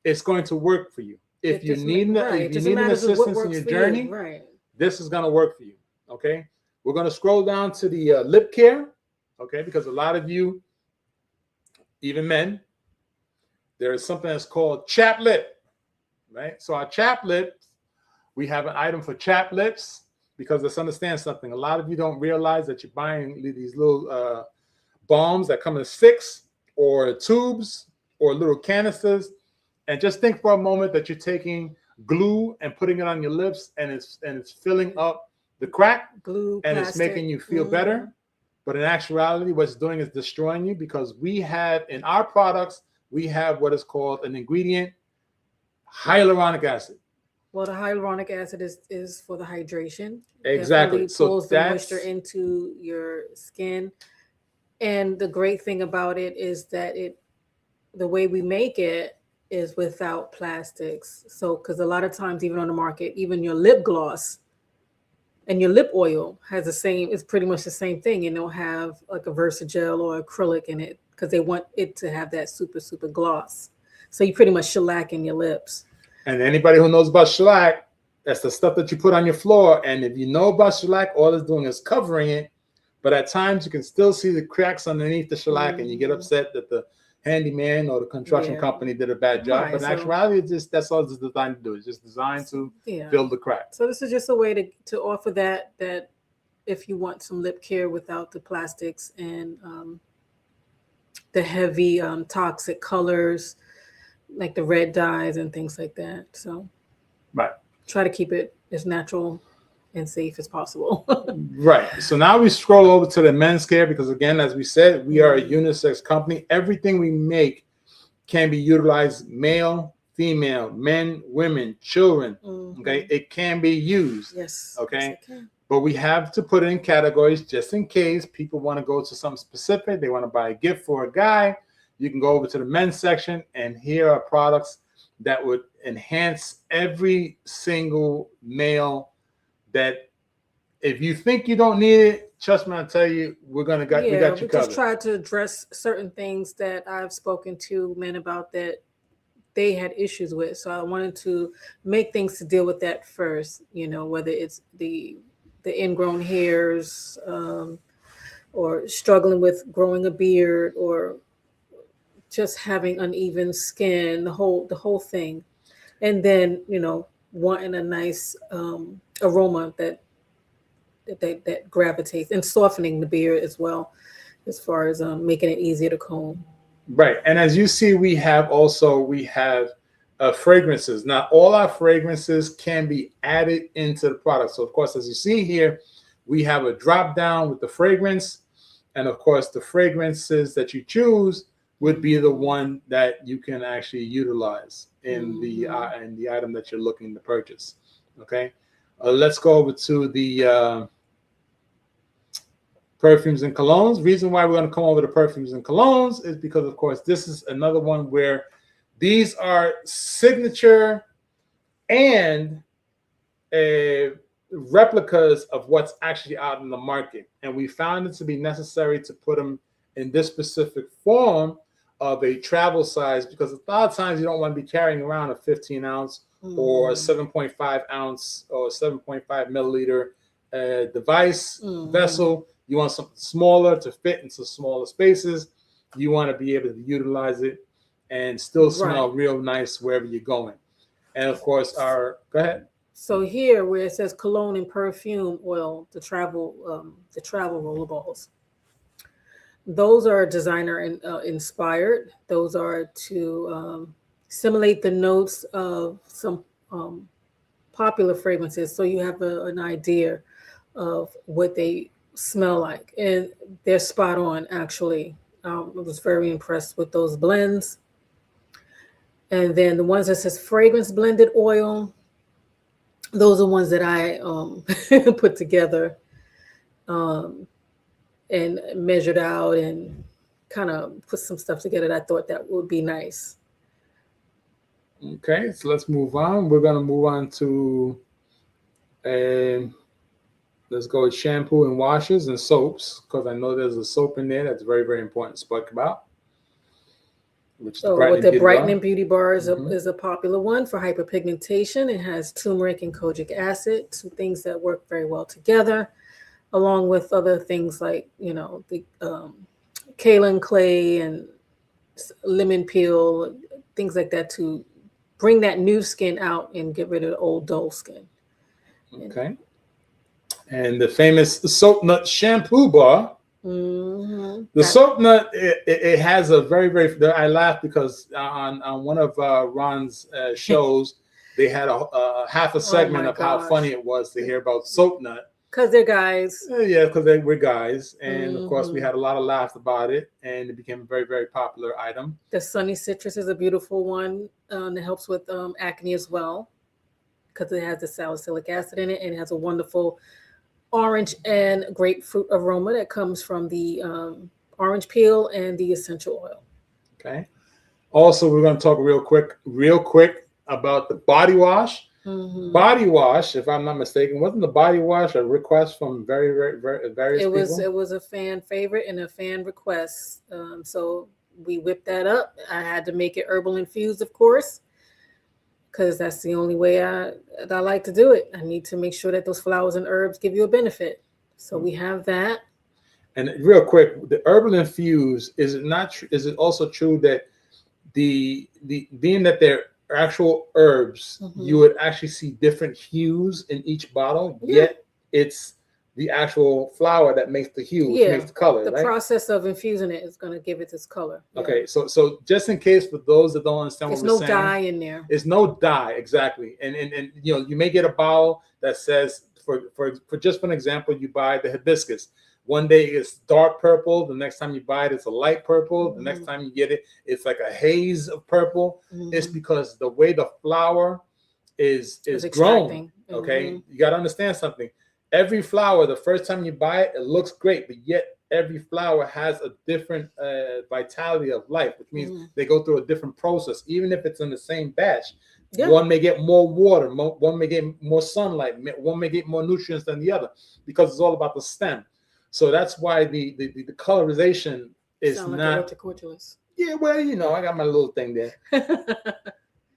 It's going to work for you. If you need an assistance in your journey, this is going to work for you. Okay. We're going to scroll down to the lip care. Okay. Because a lot of you, even men, there is something that's called chapped lip. Right. So our chapped lips, we have an item for chapped lips, because let's understand something. A lot of you don't realize that you're buying these little balms that come in sticks or tubes or little canisters. And just think for a moment that you're taking glue and putting it on your lips, and it's filling up the crack, glue, and plastic. It's making you feel better. But in actuality, what it's doing is destroying you, because we have in our products, we have what is called an ingredient, hyaluronic acid. Well, the hyaluronic acid is for the hydration. Exactly. It pulls the moisture into your skin. And the great thing about it is that the way we make it is without plastics. So, because a lot of times, even on the market, even your lip gloss And your lip oil has the same, it's pretty much the same thing. And they'll have like a Versagel or acrylic in it because they want it to have that super, super gloss. So you pretty much shellacking your lips. And anybody who knows about shellac, that's the stuff that you put on your floor. And if you know about shellac, all it's doing is covering it. But at times you can still see the cracks underneath the shellac, and you get upset that the handyman or the construction company did a bad job. Right, but in actuality, it's just that's all it's designed to do. It's just designed to fill the cracks. So this is just a way to offer that if you want some lip care without the plastics and the heavy toxic colors like the red dyes and things like that. So try to keep it as natural and safe as possible. Right. So now we scroll over to the men's care because, again, as we said, we are a unisex company. Everything we make can be utilized male, female, men, women, children. Okay. It can be used. Yes. Okay. Yes, but we have to put it in categories just in case people want to go to something specific. They want to buy a gift for a guy. You can go over to the men's section, and here are products that would enhance every single male. That if you think you don't need it, trust me, I'll tell you, we got you covered. We just try to address certain things that I've spoken to men about that they had issues with. So I wanted to make things to deal with that first, whether it's the ingrown hairs or struggling with growing a beard or just having uneven skin, the whole thing. And then, wanting a nice aroma that gravitates, and softening the beard as well, as far as making it easier to comb. Right. And as you see, we have fragrances. Now, all our fragrances can be added into the product. So, of course, as you see here, we have a drop down with the fragrance. And, of course, the fragrances that you choose would be the one that you can actually utilize in the item that you're looking to purchase. Okay. Let's go over to the perfumes and colognes. Reason why we're going to come over to perfumes and colognes is because, of course, this is another one where these are signature and replicas of what's actually out in the market. And we found it to be necessary to put them in this specific form of a travel size, because a lot of times you don't want to be carrying around a 15 ounce or a 7.5 ounce or 7.5 milliliter device vessel. You want something smaller to fit into smaller spaces. You want to be able to utilize it and still smell real nice wherever you're going. And of course, go ahead. So here where it says cologne and perfume oil, the travel rollerballs. Those are designer inspired. Those are to simulate the notes of some popular fragrances, so you have an idea of what they smell like. And they're spot on, actually. I was very impressed with those blends. And then the ones that says fragrance blended oil, those are ones that I put together and measured out and kind of put some stuff together that I thought that would be nice. Okay, so let's move on. We're going to move on to, let's go with shampoo and washes and soaps, because I know there's a soap in there that's very, very important to speak about. Which so with the Brightening Beauty Bar is a popular one for hyperpigmentation. It has turmeric and kojic acid, two things that work very well together, along with other things like, the kaolin clay and lemon peel, things like that, to bring that new skin out and get rid of the old dull skin. Okay. And the famous soap nut shampoo bar. The soap nut, it has a very, very, I laugh because on one of Ron's shows, they had a half a segment of how funny it was to hear about soap nut. Because they're guys. Yeah, because we're guys. And of course, we had a lot of laughs about it, and it became a very, very popular item. The Sunny Citrus is a beautiful one. It helps with acne as well, because it has the salicylic acid in it, and it has a wonderful orange and grapefruit aroma that comes from the orange peel and the essential oil. Okay. Also, we're going to talk real quick about the body wash. Mhm. Body wash, if I'm not mistaken, wasn't the body wash a request from various people? It was a fan favorite and a fan request. So we whipped that up. I had to make it herbal infused, of course, because that's the only way that I like to do it. I need to make sure that those flowers and herbs give you a benefit. So we have that. And real quick, the herbal infused, is it not? Is it also true that the being that they're actual herbs, you would actually see different hues in each bottle, yet it's the actual flower that makes the hue, which makes the color. The right? process of infusing it is going to give it this color. Okay, so just in case for those that don't understand There's what we're no saying, dye in there. it's no dye, exactly. And you know, you may get a bottle that says, for just for an example, you buy the hibiscus. One day it's dark purple. The next time you buy it, it's a light purple. The next time you get it, it's like a haze of purple. It's because the way the flower is grown. Okay, you got to understand something. Every flower, the first time you buy it, it looks great, but yet every flower has a different vitality of life, which means they go through a different process, even if it's in the same batch. One may get more water, one may get more sunlight, one may get more nutrients than the other, because it's all about the stem. So that's why the colorization is not. Yeah, well, you know, I got my little thing there.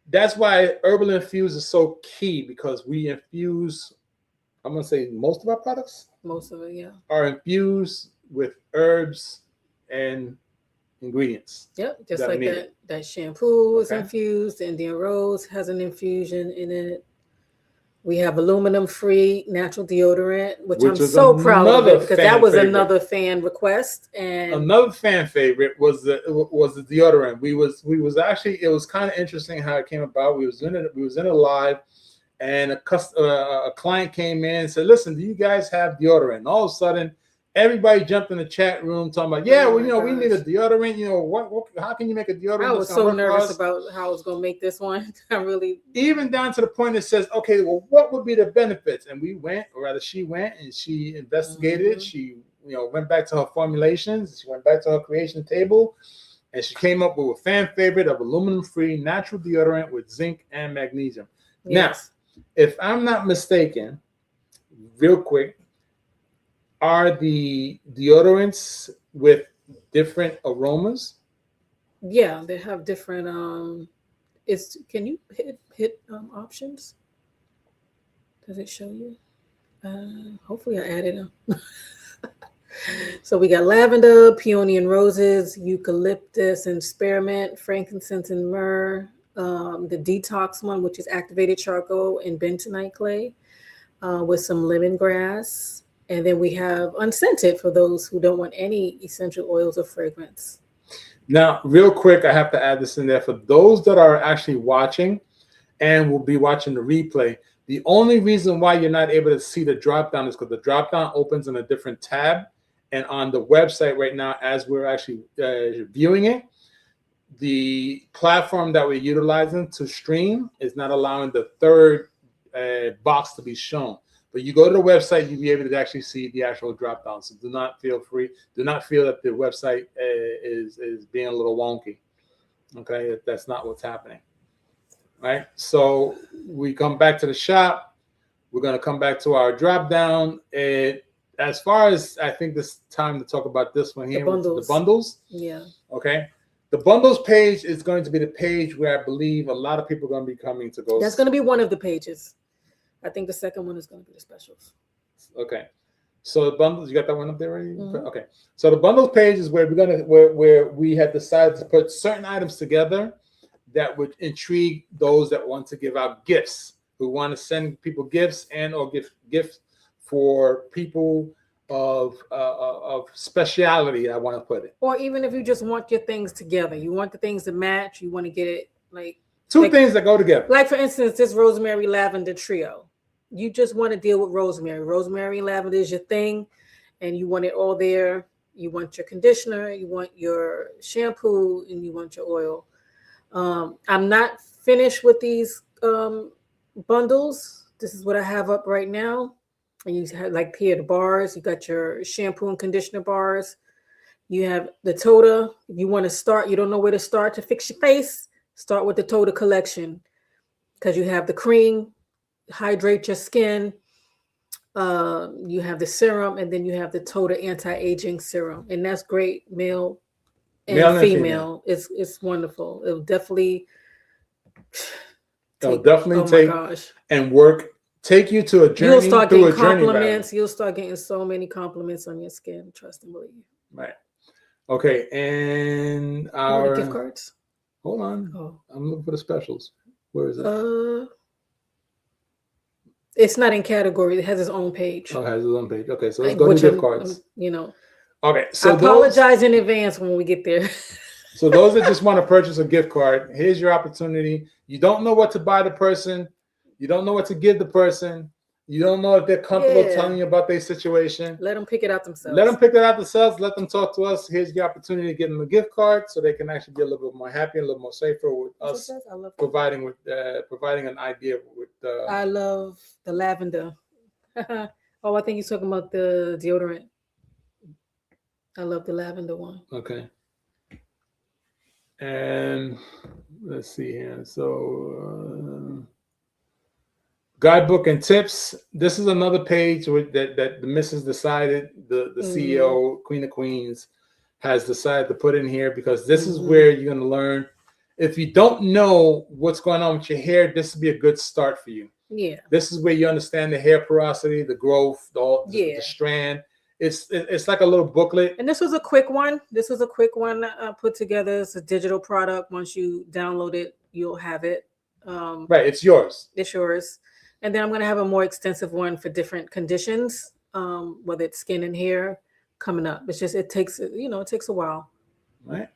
That's why herbal infused is so key, because we infuse, I'm gonna say most of our products. Most of it, yeah. Are infused with herbs and ingredients. Yep, just like that shampoo is infused. Indian Rose has an infusion in it. We have aluminum-free natural deodorant, which I'm so proud of it, because that was another fan request. And another fan favorite was the deodorant. We was actually, it was kind of interesting how it came about. We was in a live, and a client came in and said, "Listen, do you guys have deodorant?" And all of a sudden, everybody jumped in the chat room talking about, "Yeah, well, you know, we need a deodorant. You know, what how can you make a deodorant?" I was so nervous about how I was going to make this one. I really, even down to the point that says, "Okay, well, what would be the benefits?" And we went, or rather, she went and she investigated it. She, you know, went back to her formulations. She went back to her creation table, and she came up with a fan favorite of aluminum-free natural deodorant with zinc and magnesium. Yes. Now, if I'm not mistaken, real quick, are the deodorants with different aromas? Yeah, they have different. Can you hit options? Does it show you? Hopefully, I added them. So we got lavender, peony and roses, eucalyptus and spearmint, frankincense and myrrh. The detox one, which is activated charcoal and bentonite clay, with some lemongrass. And then we have unscented for those who don't want any essential oils or fragrance. Now, real quick, I have to add this in there. For those that are actually watching and will be watching the replay, the only reason why you're not able to see the drop down is because the drop down opens in a different tab. And on the website right now, as we're actually viewing it, the platform that we're utilizing to stream is not allowing the third box to be shown. But you go to the website, you'll be able to actually see the actual drop down. So do not feel that the website is being a little wonky. Okay, that's not what's happening. Right. So we come back to the shop. We're going to come back to our drop down. As far as I think this time to talk about this one here, the bundles. Yeah. Okay. The bundles page is going to be the page where I believe a lot of people are going to be coming to go. That's going to be one of the pages. I think the second one is going to be the specials. Okay. So the bundles, you got that one up there already? Okay. So the bundles page is where where we have decided to put certain items together that would intrigue those that want to give out gifts, who want to send people gifts and or give gifts for people of speciality, I want to put it. Or even if you just want your things together, you want the things to match, you want to get it like two things that go together. Like for instance, this rosemary lavender trio. You just want to deal with rosemary. Rosemary and lavender is your thing, and you want it all there. You want your conditioner, you want your shampoo, and you want your oil. I'm not finished with these bundles. This is what I have up right now. And you have like here the bars. You got your shampoo and conditioner bars. You have the Toda. If you want to start, you don't know where to start to fix your face, start with the Toda collection, because you have the cream, hydrate your skin. You have the serum, and then you have the total anti-aging serum, and that's great, male and female. It's wonderful. It'll definitely It'll take. definitely Oh my take gosh! and take you to a journey. You'll start through getting a journey compliments. You'll start getting so many compliments on your skin. Trust and believe. Right. Okay, and You want the our gift cards? hold on. Oh, I'm looking for the specials. Where is it? It's not in category. It has its own page. Oh, it has its own page. Okay, so let's Like, go to which gift cards. you know. Okay, I so apologize in advance when we get there. so those that just want to purchase a gift card, here's your opportunity. You don't know what to buy the person. You don't know what to give the person. You don't know if they're comfortable Yeah. telling you about their situation. Let them pick it out themselves. Let them pick it out themselves. Let them talk to us. Here's the opportunity to give them a gift card so they can actually be a little bit more happy, a little more safer with us providing an idea with. I love the lavender. Oh, I think you're talking about the deodorant. I love the lavender one. Okay. And let's see here. So, guidebook and tips. This is another page that the missus decided, the CEO, Queen of Queens, has decided to put in here because this is where you're going to learn. If you don't know what's going on with your hair, this would be a good start for you. Yeah. This is where you understand the hair porosity, the growth, the strand. It's like a little booklet. And this was a quick one. This was a quick one put together. It's a digital product. Once you download it, you'll have it. Right. It's yours. It's yours. And then I'm going to have a more extensive one for different conditions, whether it's skin and hair, coming up. It's just, it takes a while. Right.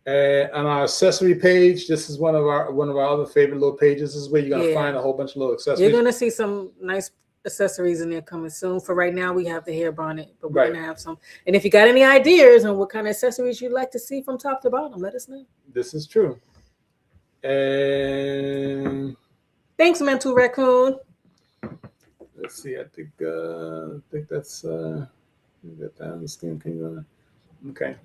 On our accessory page, this is one of our other favorite little pages. This is where you're going to find a whole bunch of little accessories. You're going to see some nice accessories in there coming soon. For right now, we have the hair bonnet, but we're going to have some. And if you got any ideas on what kind of accessories you'd like to see from top to bottom, let us know. This is true. And thanks, Mental Raccoon. Let's see. I think that's get that on the skin. Okay.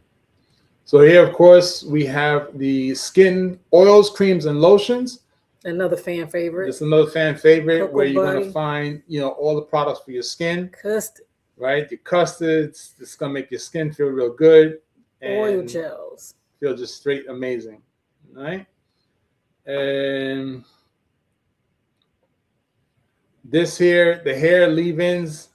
So here, of course, we have the skin oils, creams, and lotions. Another fan favorite. It's another fan favorite Cocoa where you're Buddy. going to find, all the products for your skin. Custard. Right? Your custards. It's going to make your skin feel real good. And oil gels. Feel just straight amazing. All right? And this here, the hair leave-ins.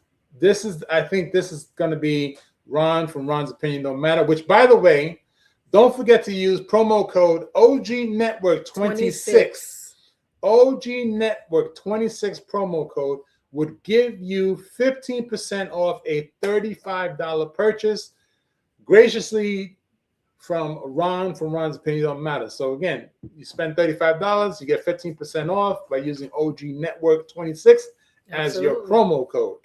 I think this is going to be Ron from Ron's Opinion Don't Matter, which, by the way, don't forget to use promo code OGNetwork26. OGNetwork26 promo code would give you 15% off a $35 purchase, graciously from Ron from Ron's Opinion Don't Matter. So again, you spend $35, you get 15% off by using OGNetwork26 as your promo code.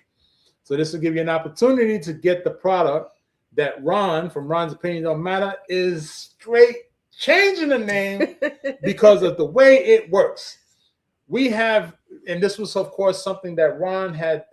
So this will give you an opportunity to get the product that Ron from Ron's Opinion Don't Matter is straight changing the name because of the way it works. We have, and this was, of course, something that Ron had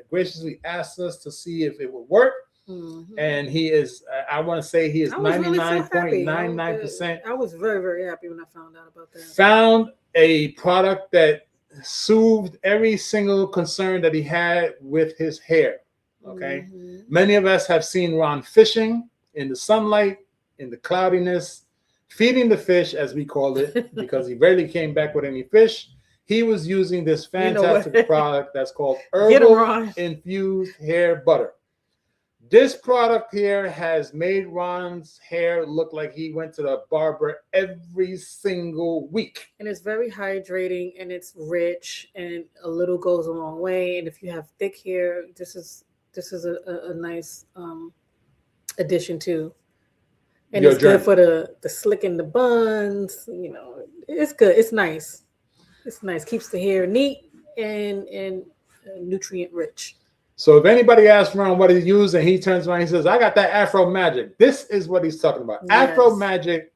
graciously asked us to see if it would work. Mm-hmm. And he is, I want to say he is 99.99%. I was very, very happy when I found out about that. Found a product that soothed every single concern that he had with his hair. Okay. Mm-hmm. Many of us have seen Ron fishing in the sunlight, in the cloudiness, feeding the fish, as we call it, because he rarely came back with any fish. He was using this fantastic product that's called Herbal Infused Hair Butter. This product here has made Ron's hair look like he went to the barber every single week. And it's very hydrating, and it's rich, and a little goes a long way. And if you have thick hair, this is a nice addition too. And it's good for the slicking the buns. It's good. It's nice. It's nice. Keeps the hair neat and nutrient rich. So if anybody asks Ron what he used and he turns around and he says, I got that Afro Magic. This is what he's talking about. Yes. Afro Magic,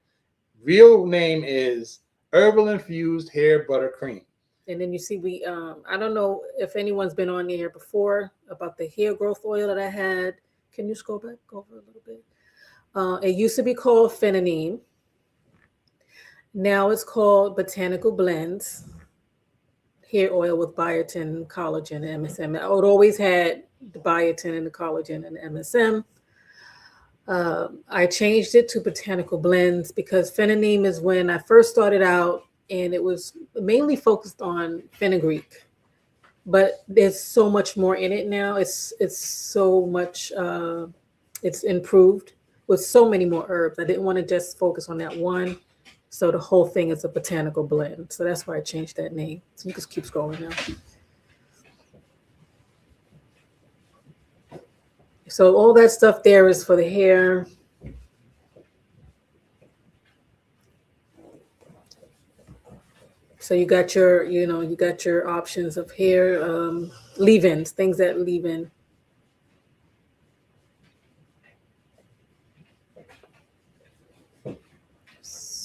real name is Herbal Infused Hair Butter Cream. And then you see I don't know if anyone's been on here before about the hair growth oil that I had. Can you scroll back over a little bit? It used to be called Phenanine. Now it's called Botanical Blends hair oil with biotin, collagen, and MSM. I would always had the biotin and the collagen and the MSM. I changed it to botanical blends because phenanime is when I first started out, and it was mainly focused on fenugreek. But there's so much more in it now. It's so much. It's improved with so many more herbs. I didn't want to just focus on that one. So the whole thing is a botanical blend. So that's why I changed that name. So you just keep scrolling now. So all that stuff there is for the hair. So you got your, you got your options of hair, leave-ins, things that leave in.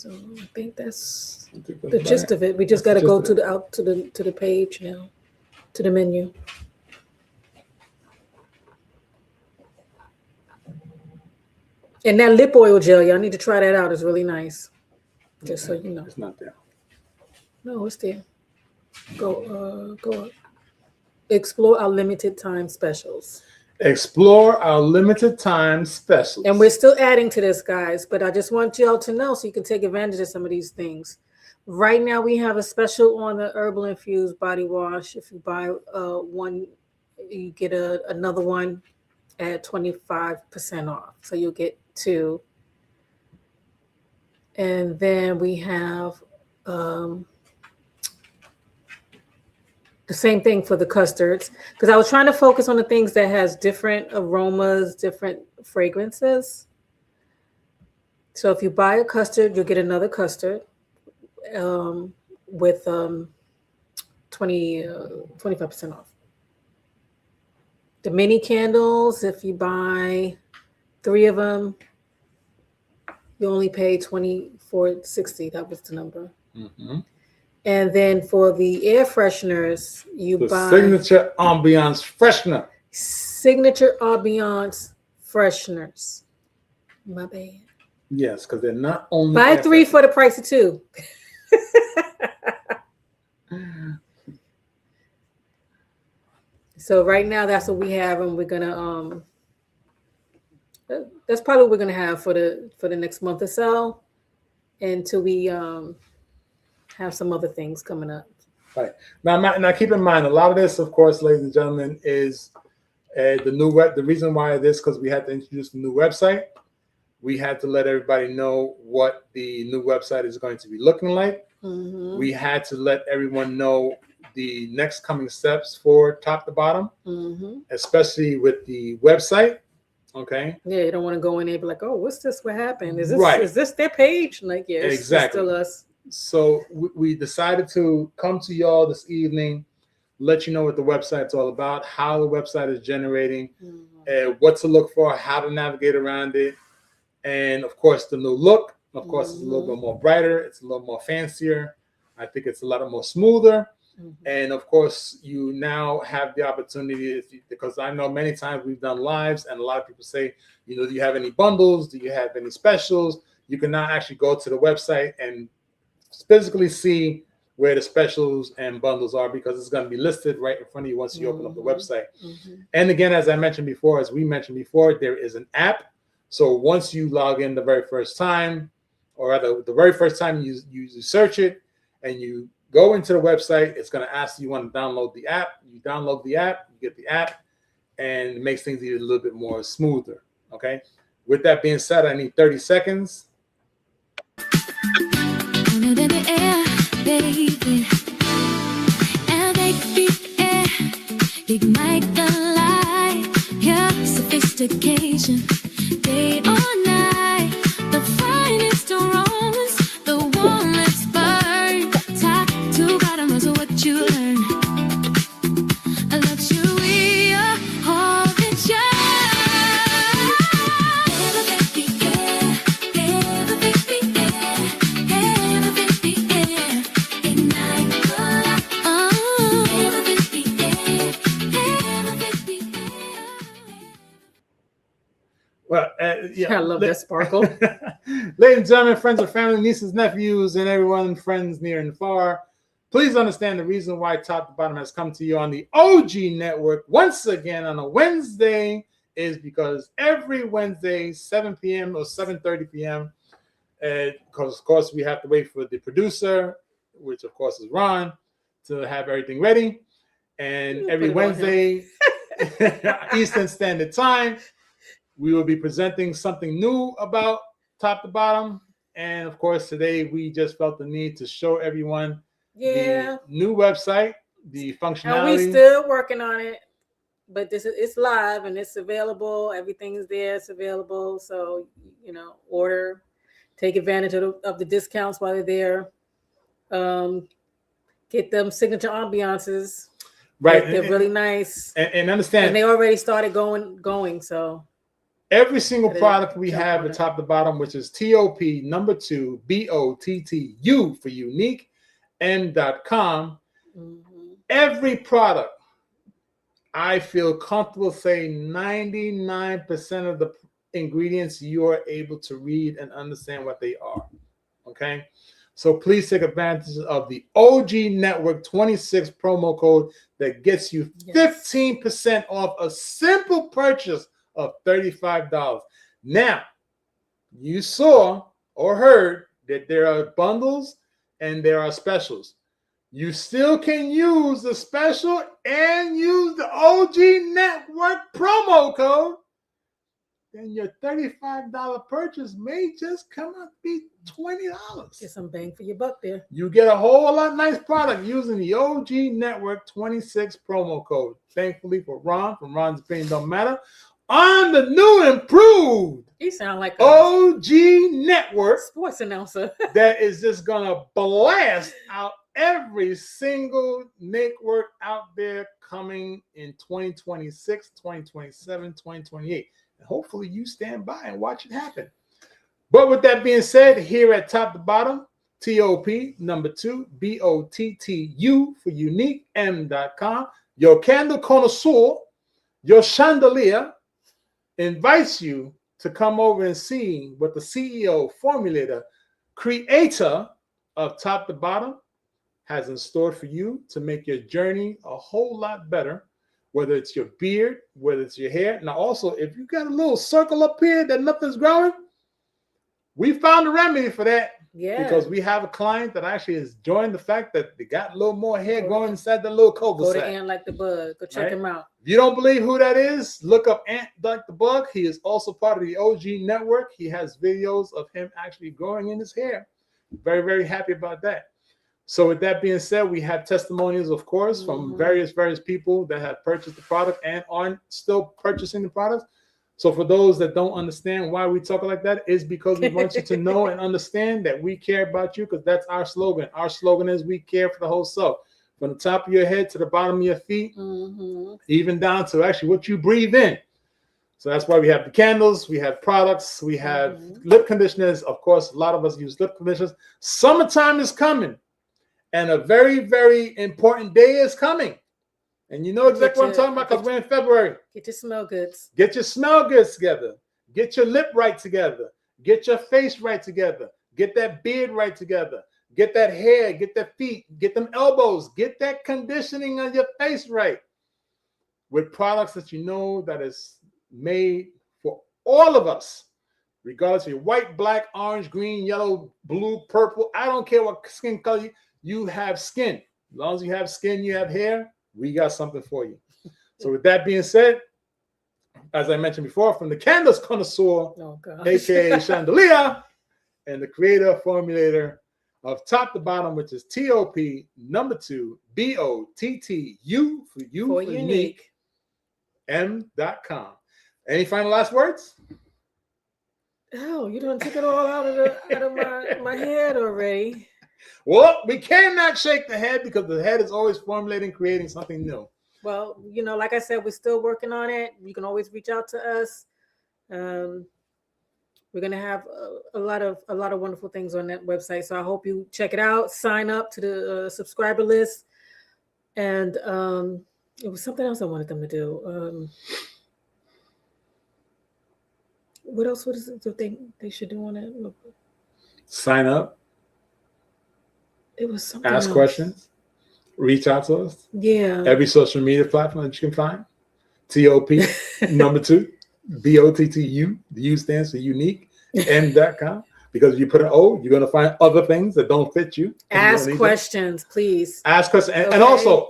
So I think that's the gist of it. We just got to go to the page now, to the menu. And that lip oil gel, y'all need to try that out. It's really nice. Just so you know. It's not there. No, it's there. Go up. Explore our limited time specials. Explore our limited time specials. And we're still adding to this, guys, but I just want y'all to know so you can take advantage of some of these things. Right now, we have a special on the herbal infused body wash. If you buy one, you get another one at 25% off. So you'll get two. And then we have the same thing for the custards, because I was trying to focus on the things that has different aromas, different fragrances. So if you buy a custard, you'll get another custard with 25% off. The mini candles, if you buy 3 of them, you only pay $24.60. That was the number. Mm-hmm. And then for the air fresheners, you buy signature ambiance freshener. Signature ambiance fresheners. My bad. Yes, because they're not only buy 3 for the price of 2. So right now, that's what we have, and we're gonna that's probably what we're gonna have for the next month or so, until we have some other things coming up. Right. Now keep in mind, a lot of this, of course, ladies and gentlemen, is the new web. The reason why it is because we had to introduce the new website. We had to let everybody know what the new website is going to be looking like. Mm-hmm. We had to let everyone know the next coming steps for top to bottom, mm-hmm. especially with the website. Okay. Yeah, you don't want to go in there and be like, oh, what's this? What happened? Is this their page? Like, yeah, exactly. It's still us. So we decided to come to y'all this evening, let you know what the website's all about, how the website is generating, mm-hmm. What to look for, how to navigate around it, and of course the new look. Of course, mm-hmm. it's a little bit more brighter, it's a little more fancier. I think it's a lot more smoother. Mm-hmm. And of course, you now have the opportunity, because I know many times we've done lives and a lot of people say, do you have any bundles? Do you have any specials? You can now actually go to the website and physically see where the specials and bundles are, because it's going to be listed right in front of you once you open up the website. Mm-hmm. And again, as we mentioned before, there is an app. So once you log in the very first time, or rather the very first time you search it and you go into the website, it's going to ask you want to download the app. You download the app, you get the app, and it makes things a little bit more smoother. Okay. With that being said, I need 30 seconds. Baby, and ignite the light, your sophistication, day or night, the finest aromas, the warmest burn, top to bottom is what you learn. A luxury, all the charm. Well, I love that sparkle. Ladies and gentlemen, friends and family, nieces, nephews, and everyone, friends near and far, Please understand the reason why Top to Bottom has come to you on the OG network once again on a Wednesday is because every Wednesday, 7 p.m. or 7:30 p.m., because of course we have to wait for the producer, which of course is Ron, to have everything ready. And every Wednesday, Eastern Standard Time, we will be presenting something new about Top to Bottom. And of course, today we just felt the need to show everyone the new website, the functionality. And we still working on it, but it's live and it's available. Everything is there. It's available. So, order, take advantage of the discounts while they're there. Get them signature ambiances. Right. They're really nice. And understand. And they already started going. So every single product we have at Top to Bottom, which is TOP number 2 BOTTU for unique M.com. Mm-hmm. Every product, I feel comfortable saying 99% of the ingredients you are able to read and understand what they are. Okay? So please take advantage of the OG Network 26 promo code that gets you 15% off a simple purchase of $35. Now, you saw or heard that there are bundles and there are specials. You still can use the special and use the OG Network promo code. Then your $35 purchase may just come out to be $20. Get some bang for your buck there. You get a whole lot nice product using the OG Network 26 promo code. Thankfully for Ron, from Ron's Opinion Don't Matter, on the new improved you sound like OG Network sports announcer that is just gonna blast out every single network out there coming in 2026, 2027, 2028. And hopefully you stand by and watch it happen. But with that being said, here at Top to Bottom, TOP number 2 BOTTU for unique M.com, your candle connoisseur, your chandelier, invites you to come over and see what the CEO, formulator, creator of Top to Bottom has in store for you to make your journey a whole lot better, whether it's your beard, whether it's your hair. Now, also, if you got a little circle up here that nothing's growing, we found a remedy for that. Yeah. Because we have a client that actually is enjoying the fact that they got a little more hair growing inside the little cul-de-sac. Go to Ant Like the Bug. Go check him out. If you don't believe who that is, look up Ant Like the Bug. He is also part of the OG Network. He has videos of him actually growing in his hair. Very, very happy about that. So with that being said, we have testimonials, of course, from various people that have purchased the product and are still purchasing the product. So for those that don't understand why we talk like that, is because we want you to know and understand that we care about you, because that's our slogan. Our slogan is we care for the whole self. From the top of your head to the bottom of your feet, even down to actually what you breathe in. So that's why we have the candles, we have products, we have lip conditioners. Of course, a lot of us use lip conditioners. Summertime is coming. And a very, very important day is coming. And you know exactly what I'm talking about because we're in February. Get your smell goods. Get your smell goods together. Get your lip right together. Get your face right together. Get that beard right together. Get that hair. Get that feet. Get them elbows. Get that conditioning on your face right. With products that you know that is made for all of us. Regardless of your white, black, orange, green, yellow, blue, purple. I don't care what skin color you have skin. As long as you have skin, you have hair, we got something for you. So with that being said, as I mentioned before, from the candles connoisseur, aka chandelier, and the creator, formulator of Top to Bottom, which is TOP number 2 BOTTU for unique M.com. Any final last words? Oh, you done took it all out of my head already. Well, we cannot shake the head because the head is always formulating, creating something new. Well, like I said, we're still working on it. You can always reach out to us. We're gonna have a lot of wonderful things on that website. So I hope you check it out. Sign up to the subscriber list. And it was something else I wanted them to do. What else was it they should do on it? Sign up. It was something Ask else. questions. reach out to us. Yeah. Every social media platform that you can find. TOP, number 2, BOTTU. The U stands for unique, M.com. Because if you put an O, you're going to find other things that don't fit you. Ask questions, please. Ask questions. And also,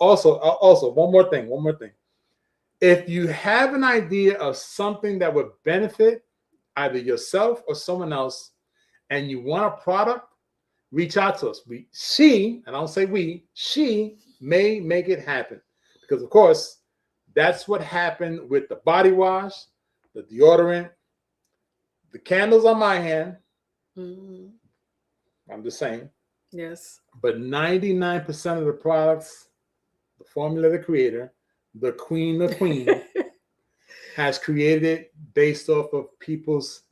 one more thing. If you have an idea of something that would benefit either yourself or someone else, and you want a product, reach out to us. She may make it happen. Because, of course, that's what happened with the body wash, the deodorant, the candles on my hand. Mm-hmm. I'm just saying. Yes. But 99% of the products, the formula, the creator, the queen, has created it based off of people's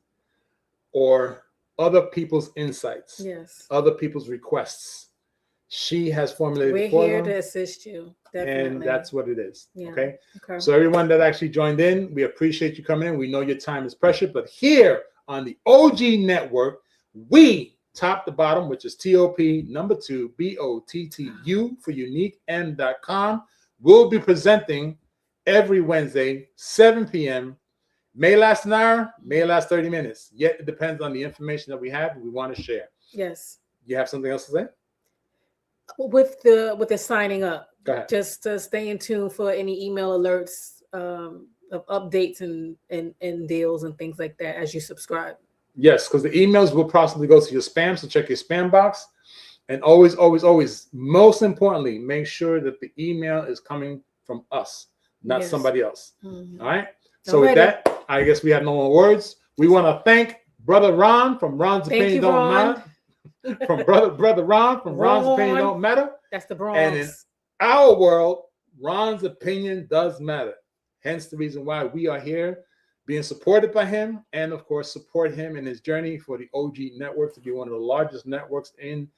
or other people's insights. Yes. Other people's requests. She has formulated We're it for here them, to assist you. Definitely. and that's what it is. Yeah. Okay. Okay. So everyone that actually joined in, we appreciate you coming in. We know your time is precious, but here on the OG Network, we top to bottom, which is TOP number 2 BOTTU for unique M.com, will be presenting every Wednesday, 7 p.m. May last an hour, may last 30 minutes. Yet it depends on the information that we have and we want to share. Yes. You have something else to say? With the signing up, Go ahead. just stay in tune for any email alerts of updates and deals and things like that as you subscribe. Yes, because the emails will possibly go to your spam, so check your spam box. And always, most importantly, make sure that the email is coming from us, not somebody else. Mm-hmm. All right? So with that, I guess we have no more words. We want to thank Brother Ron from Ron's Opinion Don't Matter. From Brother Ron from Ron's Opinion Don't Matter. That's the Bronx. And in our world, Ron's opinion does matter. Hence the reason why we are here, being supported by him, and of course support him in his journey for the OG Network to be one of the largest networks in,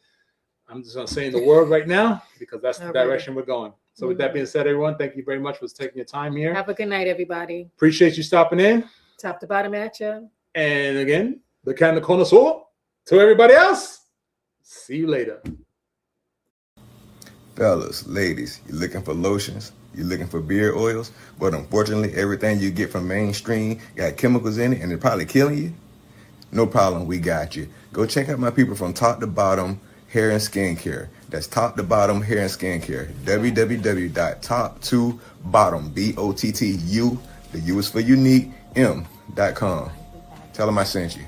I'm just going to say, in the world right now, because that's the direction we're going. So with that being said, everyone, thank you very much for taking your time here. Have a good night, everybody. Appreciate you stopping in. Top to bottom at you. And again, the Candy Connoisseur. To everybody else, see you later. Fellas, ladies, you're looking for lotions, you're looking for beard oils, but unfortunately everything you get from mainstream got chemicals in it and it's probably killing you? No problem, we got you. Go check out my people from Top to Bottom Hair and Skincare. That's Top to Bottom Hair and Skincare. www.top2bottom, BOTTU, the U is for unique, M.com. Tell them I sent you.